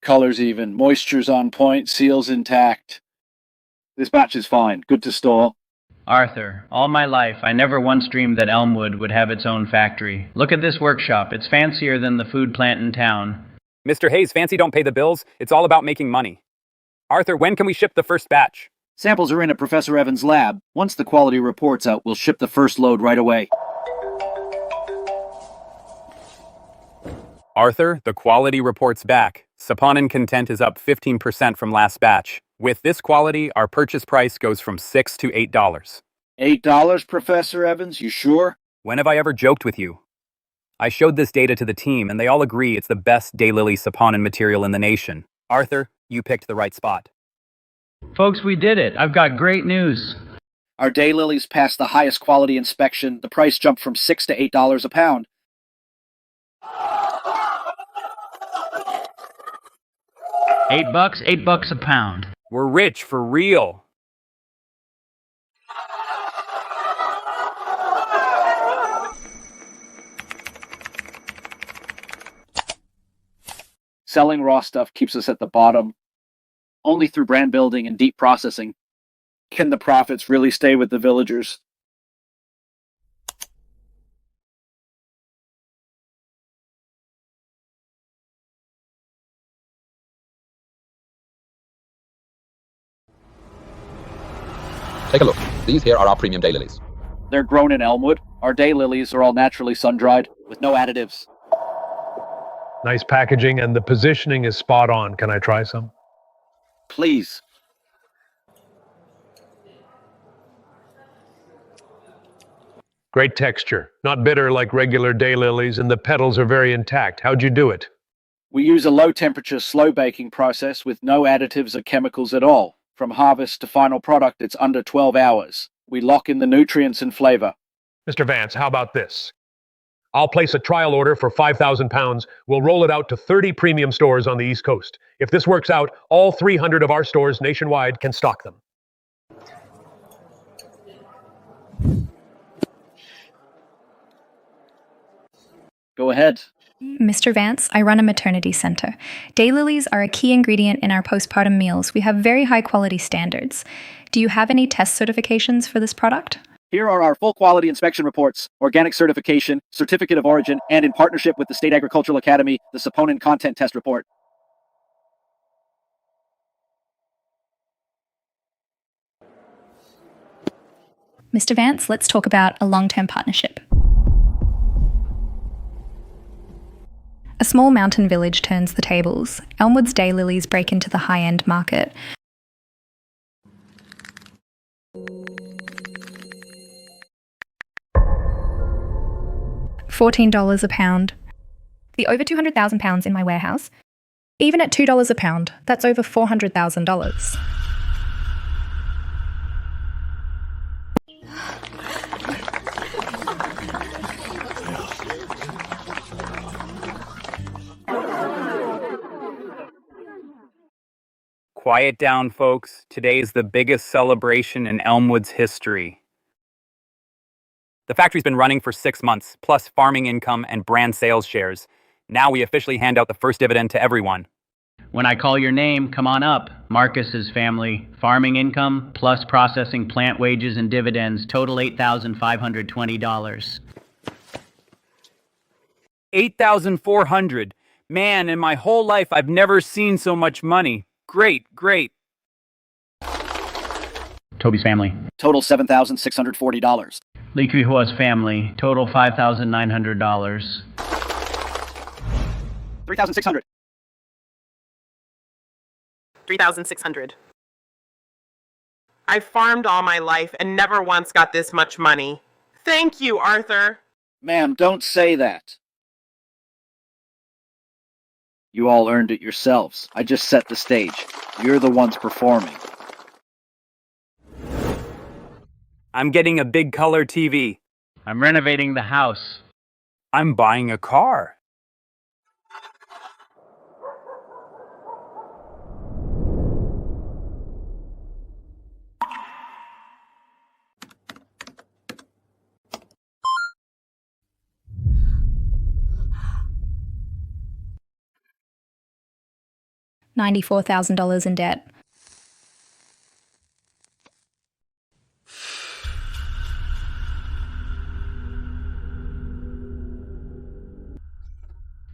Color's even, moisture's on point, seal's intact. This batch is fine, good to store. Arthur, all my life, I never once dreamed that Elmwood would have its own factory. Look at this workshop. It's fancier than the food plant in town. Mr. Hayes, fancy don't pay the bills. It's all about making money. Arthur, when can we ship the first batch? Samples are in at Professor Evans' lab. Once the quality report's out, we'll ship the first load right away. Arthur, the quality report's back. Saponin content is up 15% from last batch. With this quality, our purchase price goes from $6 to $8. $8, Professor Evans? You sure? When have I ever joked with you? I showed this data to the team, and they all agree it's the best daylily saponin material in the nation. Arthur, you picked the right spot. Folks, we did it. I've got great news. Our daylilies passed the highest quality inspection. The price jumped from $6 to $8 a pound. $8 a pound. We're rich for real. Selling raw stuff keeps us at the bottom. Only through brand building and deep processing can the profits really stay with the villagers. Take a look. These here are our premium daylilies. They're grown in Elmwood. Our daylilies are all naturally sun-dried, with no additives. Nice packaging, and the positioning is spot on. Can I try some? Please. Great texture. Not bitter like regular daylilies, and the petals are very intact. How'd you do it? We use a low-temperature, slow-baking process with no additives or chemicals at all. From harvest to final product, it's under 12 hours. We lock in the nutrients and flavor. Mr. Vance, how about this? I'll place a trial order for 5,000 pounds. We'll roll it out to 30 premium stores on the East Coast. If this works out, all 300 of our stores nationwide can stock them. Go ahead. Mr. Vance, I run a maternity center. Daylilies are a key ingredient in our postpartum meals. We have very high quality standards. Do you have any test certifications for this product? Here are our full quality inspection reports, organic certification, certificate of origin, and in partnership with the State Agricultural Academy, the Saponin Content Test Report. Mr. Vance, let's talk about a long-term partnership. A small mountain village turns the tables. Elmwood's daylilies break into the high-end market. $14 a pound. The over 200,000 pounds in my warehouse. Even at $2 a pound, that's over $400,000. Quiet down, folks. Today is the biggest celebration in Elmwood's history. The factory's been running for 6 months, plus farming income and brand sales shares. Now we officially hand out the first dividend to everyone. When I call your name, come on up. Marcus's family. Farming income plus processing plant wages and dividends total $8,520. $8,400. Man, in my whole life, I've never seen so much money. Great, great. Toby's family. Total $7,640. Lee Hua's family. Total $5,900. 3,600. 3,600. I farmed all my life and never once got this much money. Thank you, Arthur. Ma'am, don't say that. You all earned it yourselves. I just set the stage. You're the ones performing. I'm getting a big color TV. I'm renovating the house. I'm buying a car. $94,000 in debt.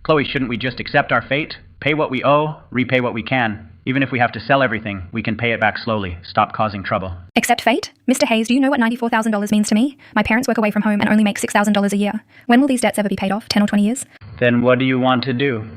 Chloe, shouldn't we just accept our fate? Pay what we owe, repay what we can. Even if we have to sell everything, we can pay it back slowly. Stop causing trouble. Accept fate? Mr. Hayes, do you know what $94,000 means to me? My parents work away from home and only make $6,000 a year. When will these debts ever be paid off? 10 or 20 years? Then what do you want to do?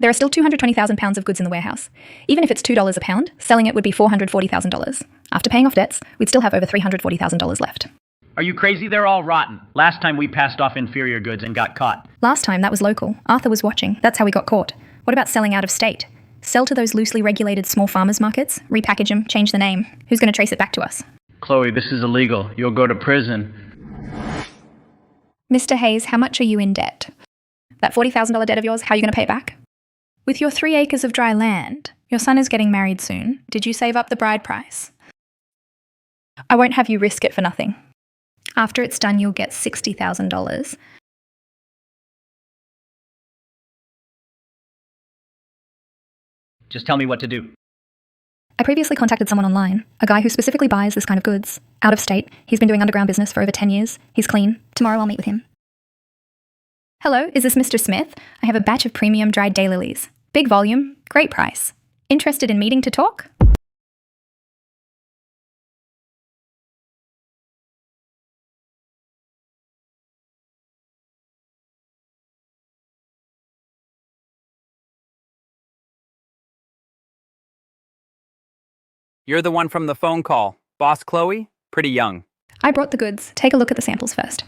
There are still 220,000 pounds of goods in the warehouse. Even if it's $2 a pound, selling it would be $440,000. After paying off debts, we'd still have over $340,000 left. Are you crazy? They're all rotten. Last time we passed off inferior goods and got caught. Last time, that was local. Arthur was watching. That's how we got caught. What about selling out of state? Sell to those loosely regulated small farmers markets, repackage them, change the name. Who's going to trace it back to us? Chloe, this is illegal. You'll go to prison. Mr. Hayes, how much are you in debt? That $40,000 debt of yours, how are you going to pay it back? With your 3 acres of dry land, your son is getting married soon. Did you save up the bride price? I won't have you risk it for nothing. After it's done, you'll get $60,000. Just tell me what to do. I previously contacted someone online, a guy who specifically buys this kind of goods. Out of state. He's been doing underground business for over 10 years. He's clean. Tomorrow I'll meet with him. Hello, is this Mr. Smith? I have a batch of premium dried daylilies. Big volume, great price. Interested in meeting to talk? You're the one from the phone call. Boss Chloe? Pretty young. I brought the goods. Take a look at the samples first.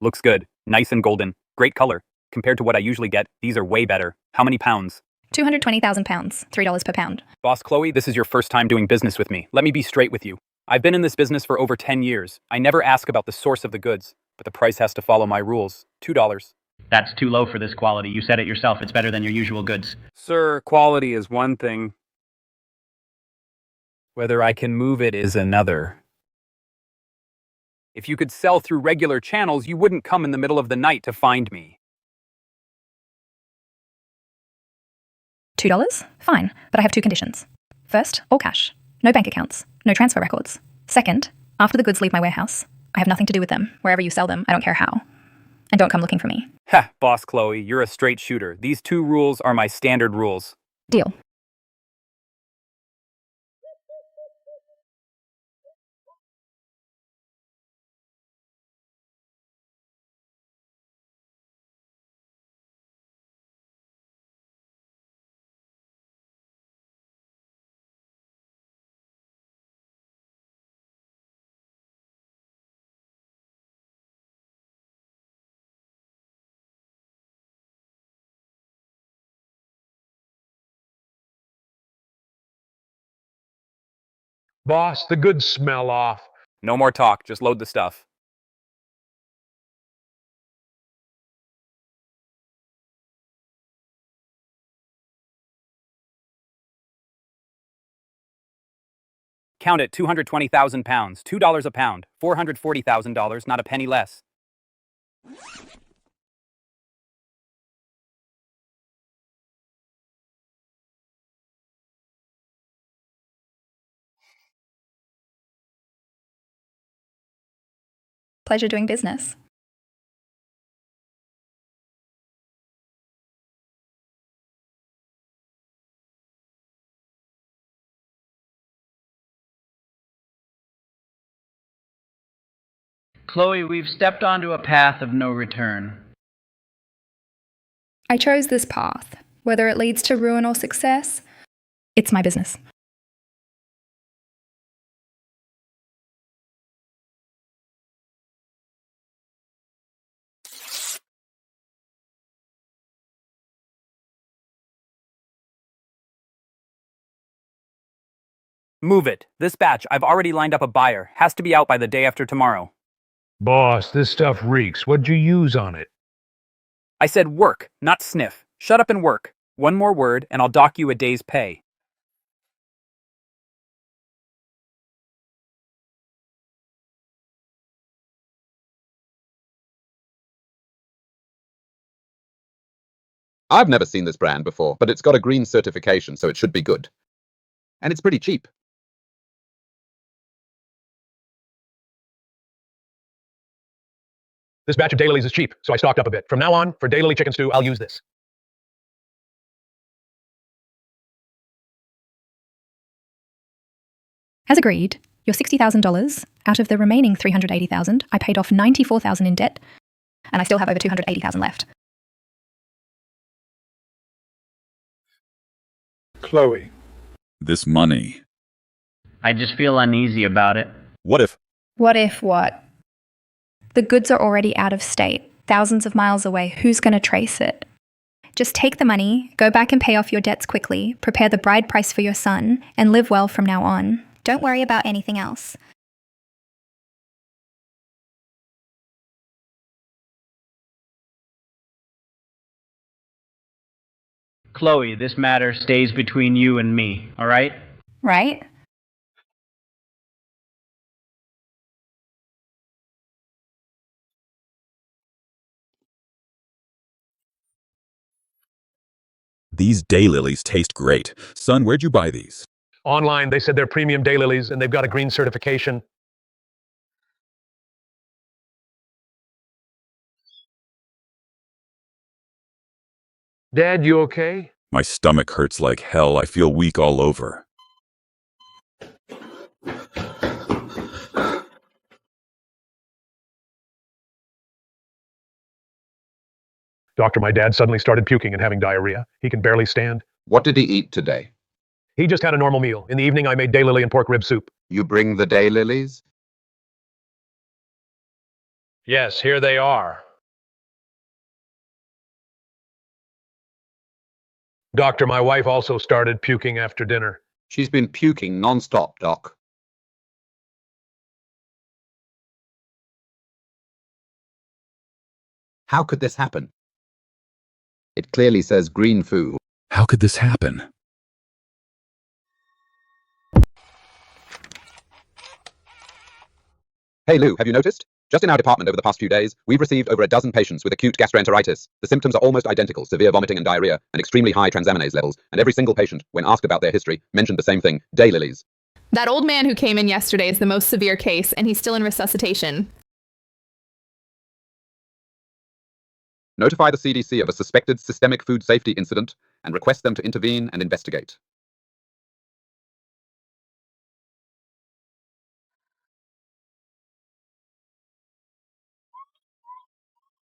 Looks good. Nice and golden. Great color. Compared to what I usually get, these are way better. How many pounds? 220,000 pounds, $3 per pound. Boss Chloe, this is your first time doing business with me. Let me be straight with you. I've been in this business for over 10 years. I never ask about the source of the goods, but the price has to follow my rules. $2. That's too low for this quality. You said it yourself. It's better than your usual goods. Sir, quality is one thing. Whether I can move it is another. If you could sell through regular channels, you wouldn't come in the middle of the night to find me. $2? Fine, but I have 2 conditions. First, all cash. No bank accounts. No transfer records. Second, after the goods leave my warehouse, I have nothing to do with them. Wherever you sell them, I don't care how. And don't come looking for me. Ha, Boss Chloe, you're a straight shooter. These 2 rules are my standard rules. Deal. Boss, the goods smell off. No more talk, just load the stuff. Count it, 220,000 pounds, $2 a pound, $440,000, not a penny less. Pleasure doing business. Chloe, we've stepped onto a path of no return. I chose this path. Whether it leads to ruin or success, it's my business. Move it. This batch, I've already lined up a buyer. Has to be out by the day after tomorrow. Boss, this stuff reeks. What'd you use on it? I said work, not sniff. Shut up and work. One more word, and I'll dock you a day's pay. I've never seen this brand before, but it's got a green certification, so it should be good. And it's pretty cheap. This batch of daylilies is cheap, so I stocked up a bit. From now on, for daylily chicken stew, I'll use this. As agreed, your $60,000 out of the remaining $380,000, I paid off $94,000 in debt, and I still have over $280,000 left. Chloe. This money. I just feel uneasy about it. What if? What if what? The goods are already out of state, thousands of miles away. Who's going to trace it? Just take the money, go back and pay off your debts quickly, prepare the bride price for your son, and live well from now on. Don't worry about anything else. Chloe, this matter stays between you and me, all right? Right? These daylilies taste great. Son, where'd you buy these? Online, they said they're premium daylilies, and they've got a green certification. Dad, you okay? My stomach hurts like hell. I feel weak all over. Doctor, my dad suddenly started puking and having diarrhea. He can barely stand. What did he eat today? He just had a normal meal. In the evening, I made daylily and pork rib soup. You bring the daylilies? Yes, here they are. Doctor, my wife also started puking after dinner. She's been puking non-stop, Doc. How could this happen? It clearly says green food. How could this happen? Hey Lou, have you noticed? Just in our department over the past few days, we've received over a dozen patients with acute gastroenteritis. The symptoms are almost identical: severe vomiting and diarrhea, and extremely high transaminase levels. And every single patient, when asked about their history, mentioned the same thing: daylilies. That old man who came in yesterday is the most severe case, and he's still in resuscitation. Notify the CDC of a suspected systemic food safety incident and request them to intervene and investigate.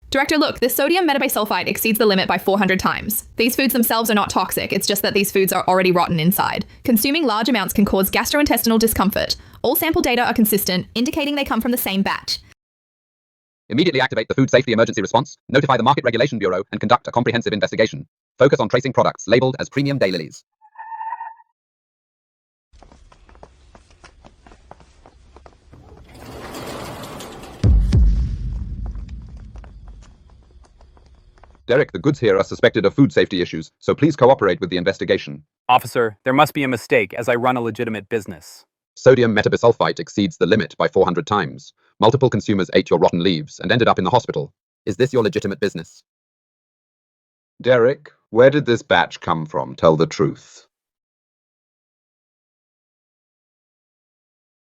Director, look, this sodium metabisulfite exceeds the limit by 400 times. These foods themselves are not toxic, it's just that these foods are already rotten inside. Consuming large amounts can cause gastrointestinal discomfort. All sample data are consistent, indicating they come from the same batch. Immediately activate the Food Safety Emergency Response, notify the Market Regulation Bureau, and conduct a comprehensive investigation. Focus on tracing products labeled as premium daylilies. Derek, the goods here are suspected of food safety issues, so please cooperate with the investigation. Officer, there must be a mistake as I run a legitimate business. Sodium metabisulfite exceeds the limit by 400 times. Multiple consumers ate your rotten leaves and ended up in the hospital. Is this your legitimate business? Derek, where did this batch come from? Tell the truth.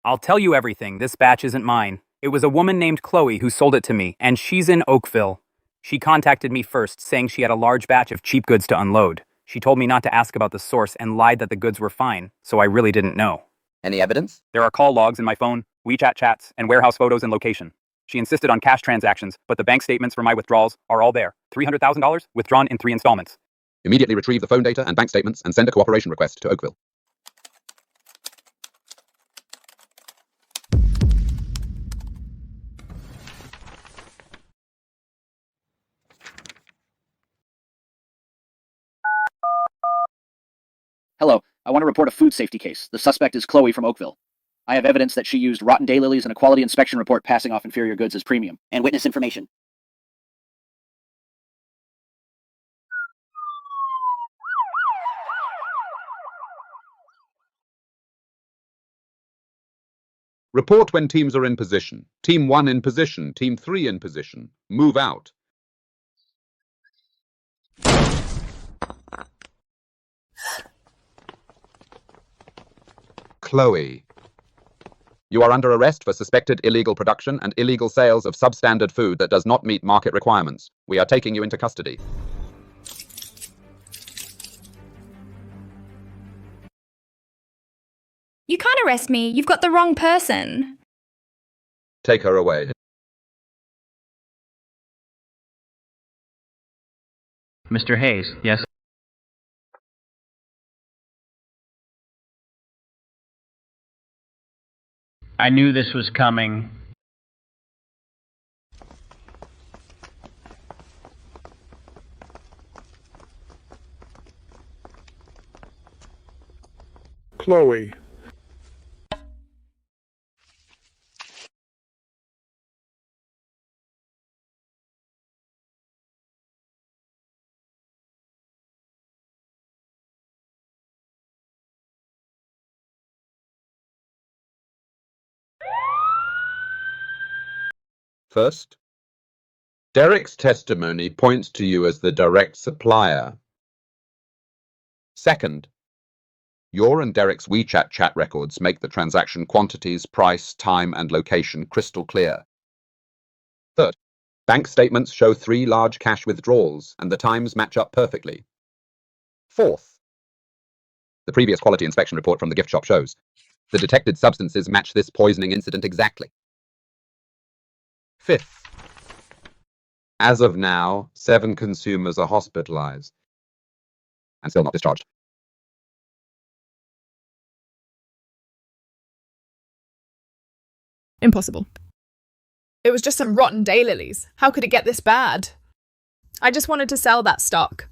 I'll tell you everything. This batch isn't mine. It was a woman named Chloe who sold it to me, and she's in Oakville. She contacted me first, saying she had a large batch of cheap goods to unload. She told me not to ask about the source and lied that the goods were fine, so I really didn't know. Any evidence? There are call logs in my phone, WeChat chats, and warehouse photos and location. She insisted on cash transactions, but the bank statements for my withdrawals are all there. $300,000 withdrawn in 3 installments. Immediately retrieve the phone data and bank statements and send a cooperation request to Oakville. Hello, I want to report a food safety case. The suspect is Chloe from Oakville. I have evidence that she used rotten daylilies and a quality inspection report passing off inferior goods as premium. And witness information. Report when teams are in position. Team 1 in position. Team 3 in position. Move out. Chloe. You are under arrest for suspected illegal production and illegal sales of substandard food that does not meet market requirements. We are taking you into custody. You can't arrest me. You've got the wrong person. Take her away. Mr. Hayes, yes? I knew this was coming. Chloe. First, Derek's testimony points to you as the direct supplier. Second, your and Derek's WeChat chat records make the transaction quantities, price, time, and location crystal clear. Third, bank statements show 3 large cash withdrawals, and the times match up perfectly. Fourth, the previous quality inspection report from the gift shop shows the detected substances match this poisoning incident exactly. Fifth, as of now, 7 consumers are hospitalized and still not discharged. Impossible. It was just some rotten daylilies. How could it get this bad? I just wanted to sell that stock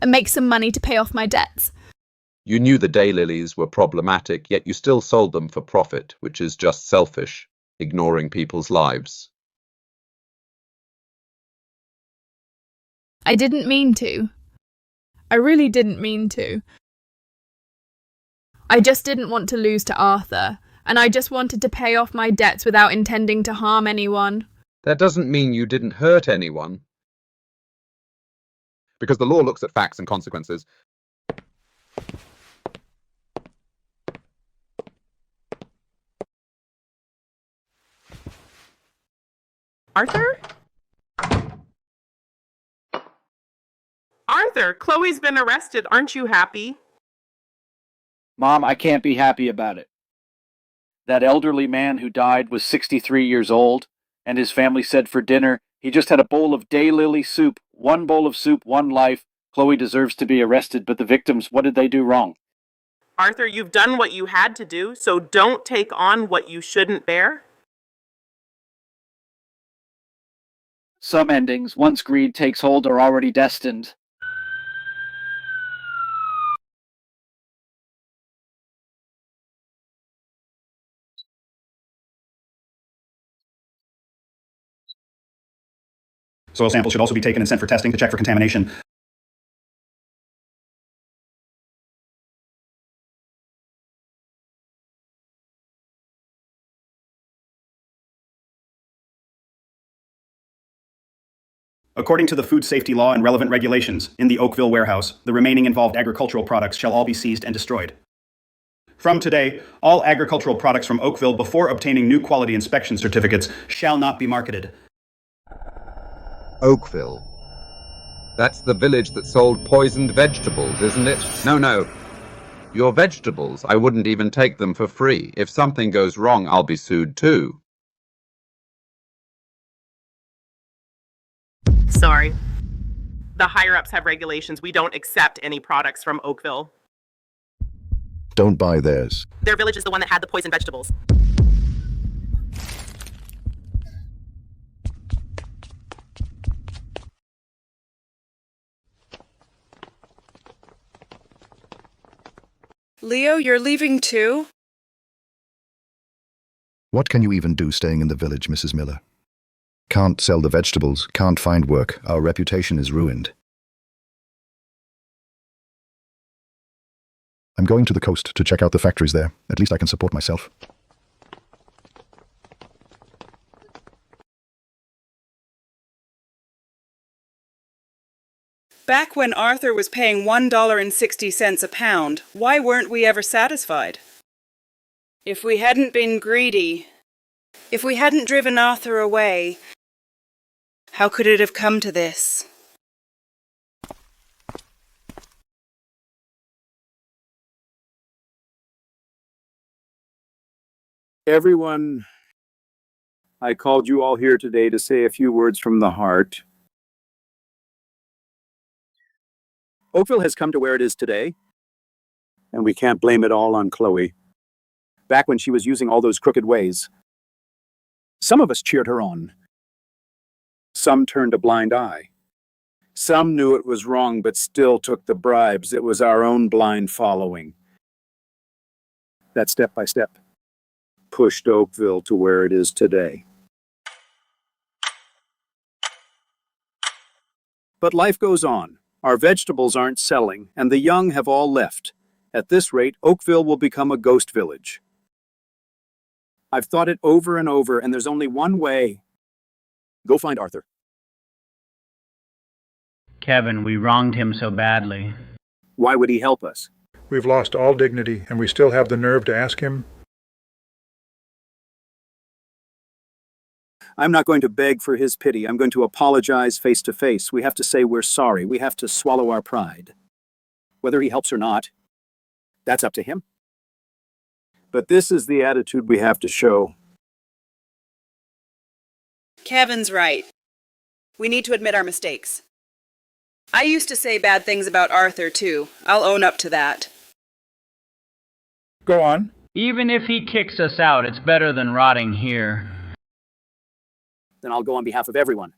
and make some money to pay off my debts. You knew the daylilies were problematic, yet you still sold them for profit, which is just selfish, ignoring people's lives. I didn't mean to. I really didn't mean to. I just didn't want to lose to Arthur, and I just wanted to pay off my debts without intending to harm anyone. That doesn't mean you didn't hurt anyone. Because the law looks at facts and consequences. Arthur? Arthur, Chloe's been arrested. Aren't you happy? Mom, I can't be happy about it. That elderly man who died was 63 years old, and his family said for dinner he just had a bowl of daylily soup. 1 bowl of soup, 1 life. Chloe deserves to be arrested, but the victims, what did they do wrong? Arthur, you've done what you had to do, so don't take on what you shouldn't bear. Some endings, once greed takes hold, are already destined. Soil samples should also be taken and sent for testing to check for contamination. According to the food safety law and relevant regulations in the Oakville warehouse, the remaining involved agricultural products shall all be seized and destroyed. From today, all agricultural products from Oakville before obtaining new quality inspection certificates shall not be marketed. Oakville. That's the village that sold poisoned vegetables, isn't it? No. Your vegetables, I wouldn't even take them for free. If something goes wrong, I'll be sued too. Sorry. The higher-ups have regulations. We don't accept any products from Oakville. Don't buy theirs. Their village is the one that had the poisoned vegetables. Leo, you're leaving too? What can you even do staying in the village, Mrs. Miller? Can't sell the vegetables, can't find work. Our reputation is ruined. I'm going to the coast to check out the factories there. At least I can support myself. Back when Arthur was paying $1.60 a pound, why weren't we ever satisfied? If we hadn't been greedy, if we hadn't driven Arthur away, how could it have come to this? Everyone, I called you all here today to say a few words from the heart. Oakville has come to where it is today, and we can't blame it all on Chloe. Back when she was using all those crooked ways, some of us cheered her on. Some turned a blind eye. Some knew it was wrong but still took the bribes. It was our own blind following that step by step pushed Oakville to where it is today. But life goes on. Our vegetables aren't selling, and the young have all left. At this rate, Oakville will become a ghost village. I've thought it over and over, and there's only one way. Go find Arthur. Kevin, we wronged him so badly. Why would he help us? We've lost all dignity, and we still have the nerve to ask him? I'm not going to beg for his pity. I'm going to apologize face to face. We have to say we're sorry. We have to swallow our pride. Whether he helps or not, that's up to him. But this is the attitude we have to show. Kevin's right. We need to admit our mistakes. I used to say bad things about Arthur, too. I'll own up to that. Go on. Even if he kicks us out, it's better than rotting here. Then I'll go on behalf of everyone.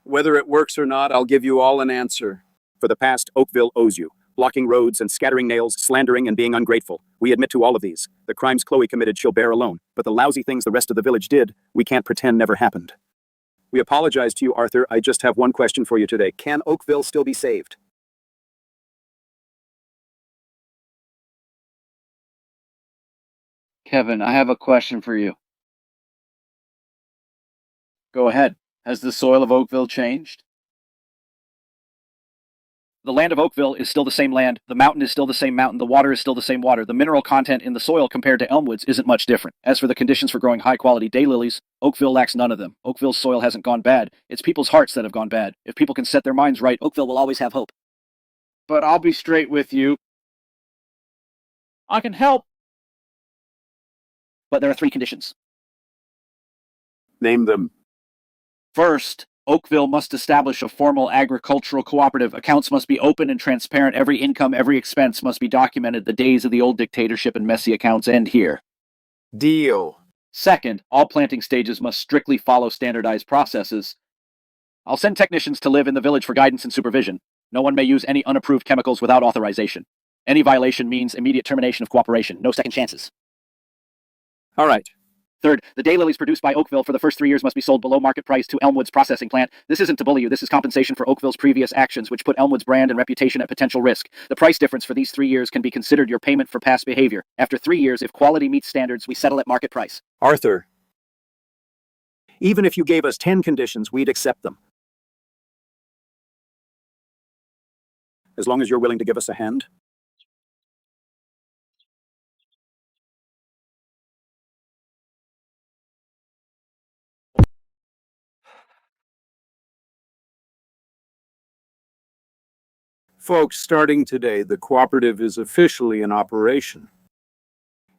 Whether it works or not, I'll give you all an answer. For the past, Oakville owes you. Blocking roads and scattering nails, slandering and being ungrateful. We admit to all of these. The crimes Chloe committed she'll bear alone. But the lousy things the rest of the village did, we can't pretend never happened. We apologize to you, Arthur. I just have one question for you today. Can Oakville still be saved? Kevin, I have a question for you. Go ahead. Has the soil of Oakville changed? The land of Oakville is still the same land, the mountain is still the same mountain, the water is still the same water, the mineral content in the soil compared to Elmwoods isn't much different. As for the conditions for growing high-quality daylilies, Oakville lacks none of them. Oakville's soil hasn't gone bad, it's people's hearts that have gone bad. If people can set their minds right, Oakville will always have hope. But I'll be straight with you. I can help. But there are 3 conditions. Name them. First, Oakville must establish a formal agricultural cooperative. Accounts must be open and transparent. Every income, every expense must be documented. The days of the old dictatorship and messy accounts end here. Deal. Second, all planting stages must strictly follow standardized processes. I'll send technicians to live in the village for guidance and supervision. No one may use any unapproved chemicals without authorization. Any violation means immediate termination of cooperation. No second chances. All right. Third, the daylilies produced by Oakville for the first 3 years must be sold below market price to Elmwood's processing plant. This isn't to bully you, this is compensation for Oakville's previous actions, which put Elmwood's brand and reputation at potential risk. The price difference for these 3 years can be considered your payment for past behavior. After 3 years, if quality meets standards, we settle at market price. Arthur, even if you gave us 10 conditions, we'd accept them. as long as you're willing to give us a hand. Folks, starting today, the cooperative is officially in operation.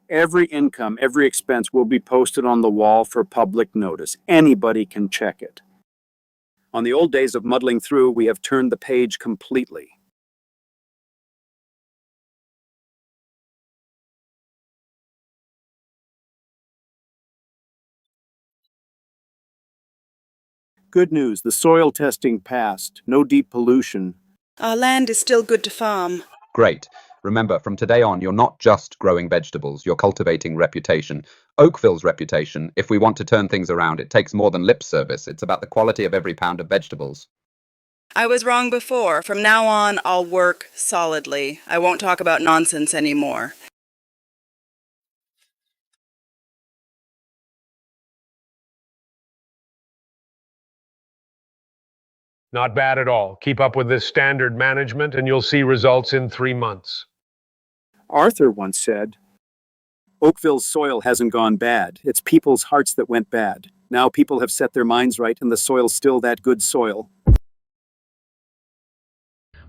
Every income, every expense will be posted on the wall for public notice. Anybody can check it. On the old days of muddling through, we have turned the page completely. Good news, the soil testing passed. No deep pollution. Our land is still good to farm. Great. Remember, from today on, you're not just growing vegetables, you're cultivating reputation. Oakville's reputation, if we want to turn things around, it takes more than lip service. It's about the quality of every pound of vegetables. I was wrong before. From now on, I'll work solidly. I won't talk about nonsense anymore. Not bad at all. Keep up with this standard management and you'll see results in 3 months. Arthur once said, Oakville's soil hasn't gone bad. It's people's hearts that went bad. Now people have set their minds right and the soil's still that good soil.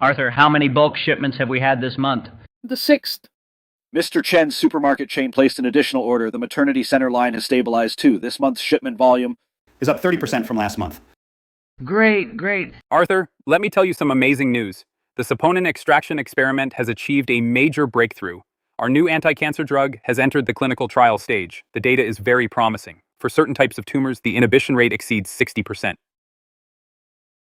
Arthur, how many bulk shipments have we had this month? The 6th. Mr. Chen's supermarket chain placed an additional order. The maternity center line has stabilized too. This month's shipment volume is up 30% from last month. Great, great. Arthur, let me tell you some amazing news. The saponin extraction experiment has achieved a major breakthrough. Our new anti-cancer drug has entered the clinical trial stage. The data is very promising. For certain types of tumors, the inhibition rate exceeds 60%.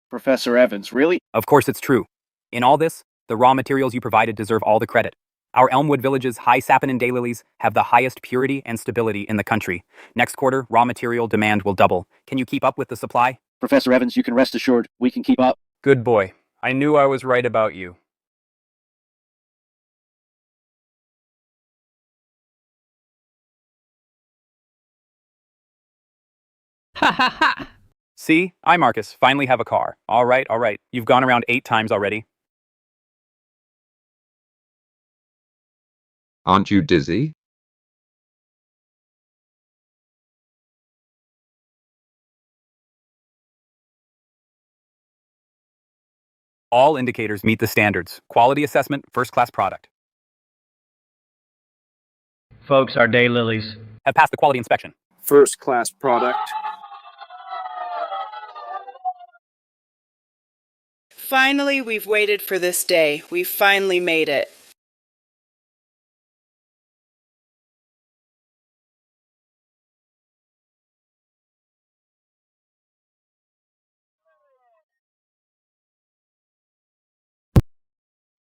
Professor Evans, really? Of course it's true. In all this, the raw materials you provided deserve all the credit. Our Elmwood Village's high saponin daylilies have the highest purity and stability in the country. Next quarter, raw material demand will double. Can you keep up with the supply? Professor Evans, you can rest assured we can keep up. Good boy. I knew I was right about you. Ha ha ha! See? I, Marcus, finally have a car. All right. You've gone around 8 times already. Aren't you dizzy? All indicators meet the standards. Quality assessment, first-class product. Folks, our daylilies have passed the quality inspection. First-class product. Finally, we've waited for this day. We've finally made it.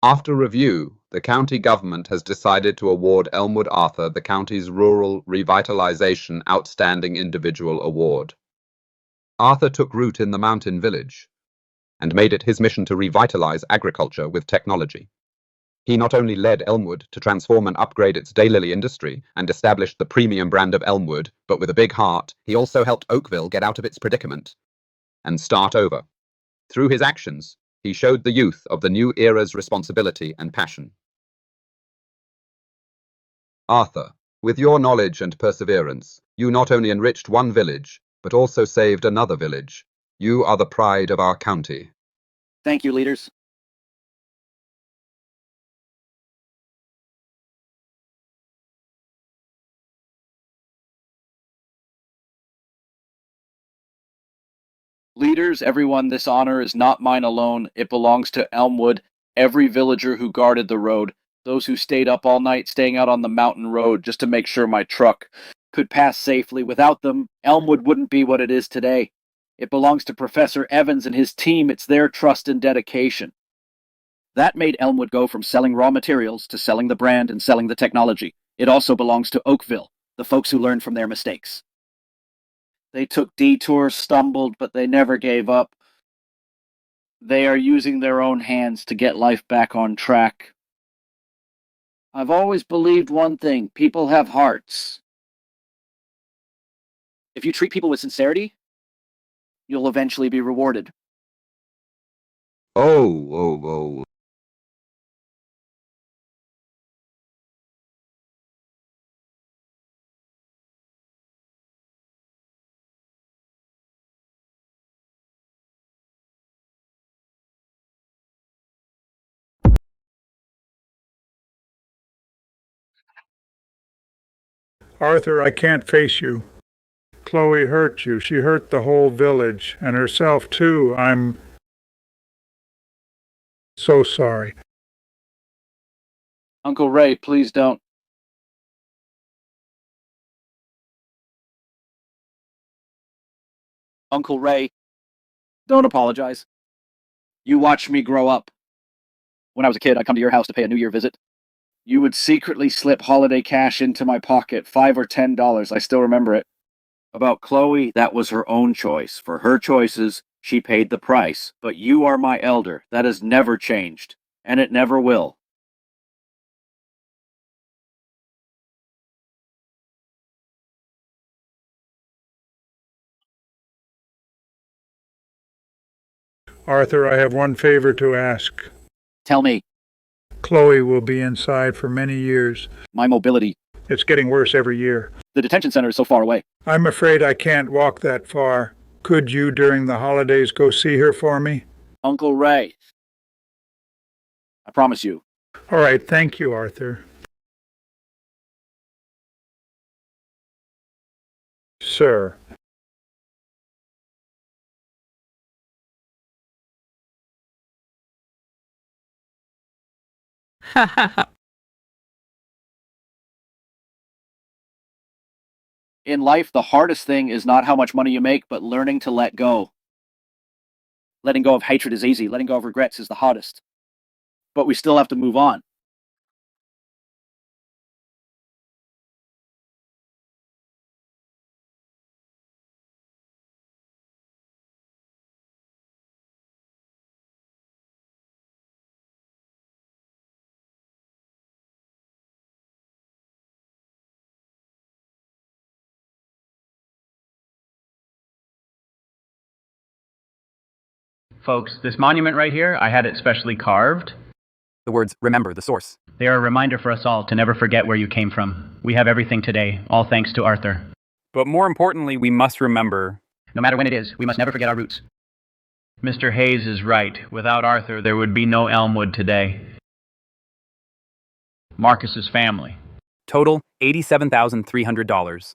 After review, the county government has decided to award Elmwood Arthur the county's Rural Revitalization Outstanding Individual Award. Arthur took root in the mountain village and made it his mission to revitalize agriculture with technology. He not only led Elmwood to transform and upgrade its daylily industry and established the premium brand of Elmwood, but with a big heart, he also helped Oakville get out of its predicament and start over. Through his actions, he showed the youth of the new era's responsibility and passion. Arthur, with your knowledge and perseverance, you not only enriched one village, but also saved another village. You are the pride of our county. Thank you, leaders. Leaders, everyone, this honor is not mine alone. It belongs to Elmwood, every villager who guarded the road, those who stayed up all night staying out on the mountain road just to make sure my truck could pass safely. Without them, Elmwood wouldn't be what it is today. It belongs to Professor Evans and his team. It's their trust and dedication. That made Elmwood go from selling raw materials to selling the brand and selling the technology. It also belongs to Oakville, the folks who learned from their mistakes. They took detours, stumbled, but they never gave up. They are using their own hands to get life back on track. I've always believed one thing: people have hearts. If you treat people with sincerity, you'll eventually be rewarded. Oh. Arthur, I can't face you. Chloe hurt you. She hurt the whole village, and herself too. I'm so sorry. Uncle Ray, please don't. Uncle Ray, don't apologize. You watched me grow up. When I was a kid, I'd come to your house to pay a New Year visit. You would secretly slip holiday cash into my pocket, $5 or $10. I still remember it. About Chloe, that was her own choice. For her choices, she paid the price. But you are my elder. That has never changed. And it never will. Arthur, I have one favor to ask. Tell me. Chloe will be inside for many years. My mobility. It's getting worse every year. The detention center is so far away. I'm afraid I can't walk that far. Could you, during the holidays, go see her for me? Uncle Ray. I promise you. All right, thank you, Arthur. Sir. In life, the hardest thing is not how much money you make, but learning to let go. Letting go of hatred is easy. Letting go of regrets is the hardest. But we still have to move on. Folks, this monument right here, I had it specially carved. The words, remember the source. They are a reminder for us all to never forget where you came from. We have everything today, all thanks to Arthur. But more importantly, we must remember. No matter when it is, we must never forget our roots. Mr. Hayes is right. Without Arthur, there would be no Elmwood today. Marcus's family. Total, $87,300.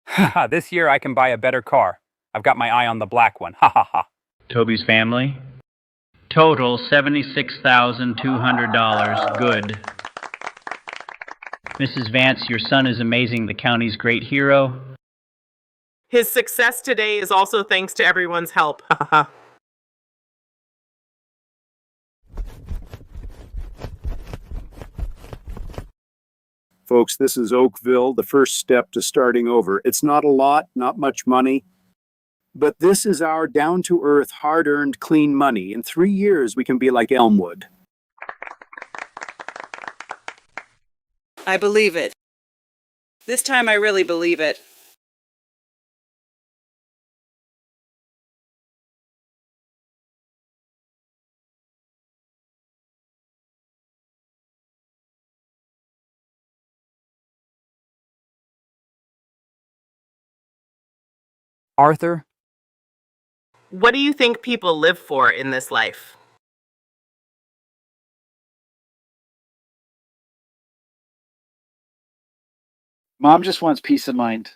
Haha, this year I can buy a better car. I've got my eye on the black one. Ha ha ha. Toby's family. Total, $76,200. Good. Mrs. Vance, your son is amazing, the county's great hero. His success today is also thanks to everyone's help. Folks, this is Oakville, the first step to starting over. It's not a lot, not much money, but this is our down-to-earth, hard-earned, clean money. In 3 years, we can be like Elmwood. I believe it. This time I really believe it. Arthur? What do you think people live for in this life? Mom just wants peace of mind.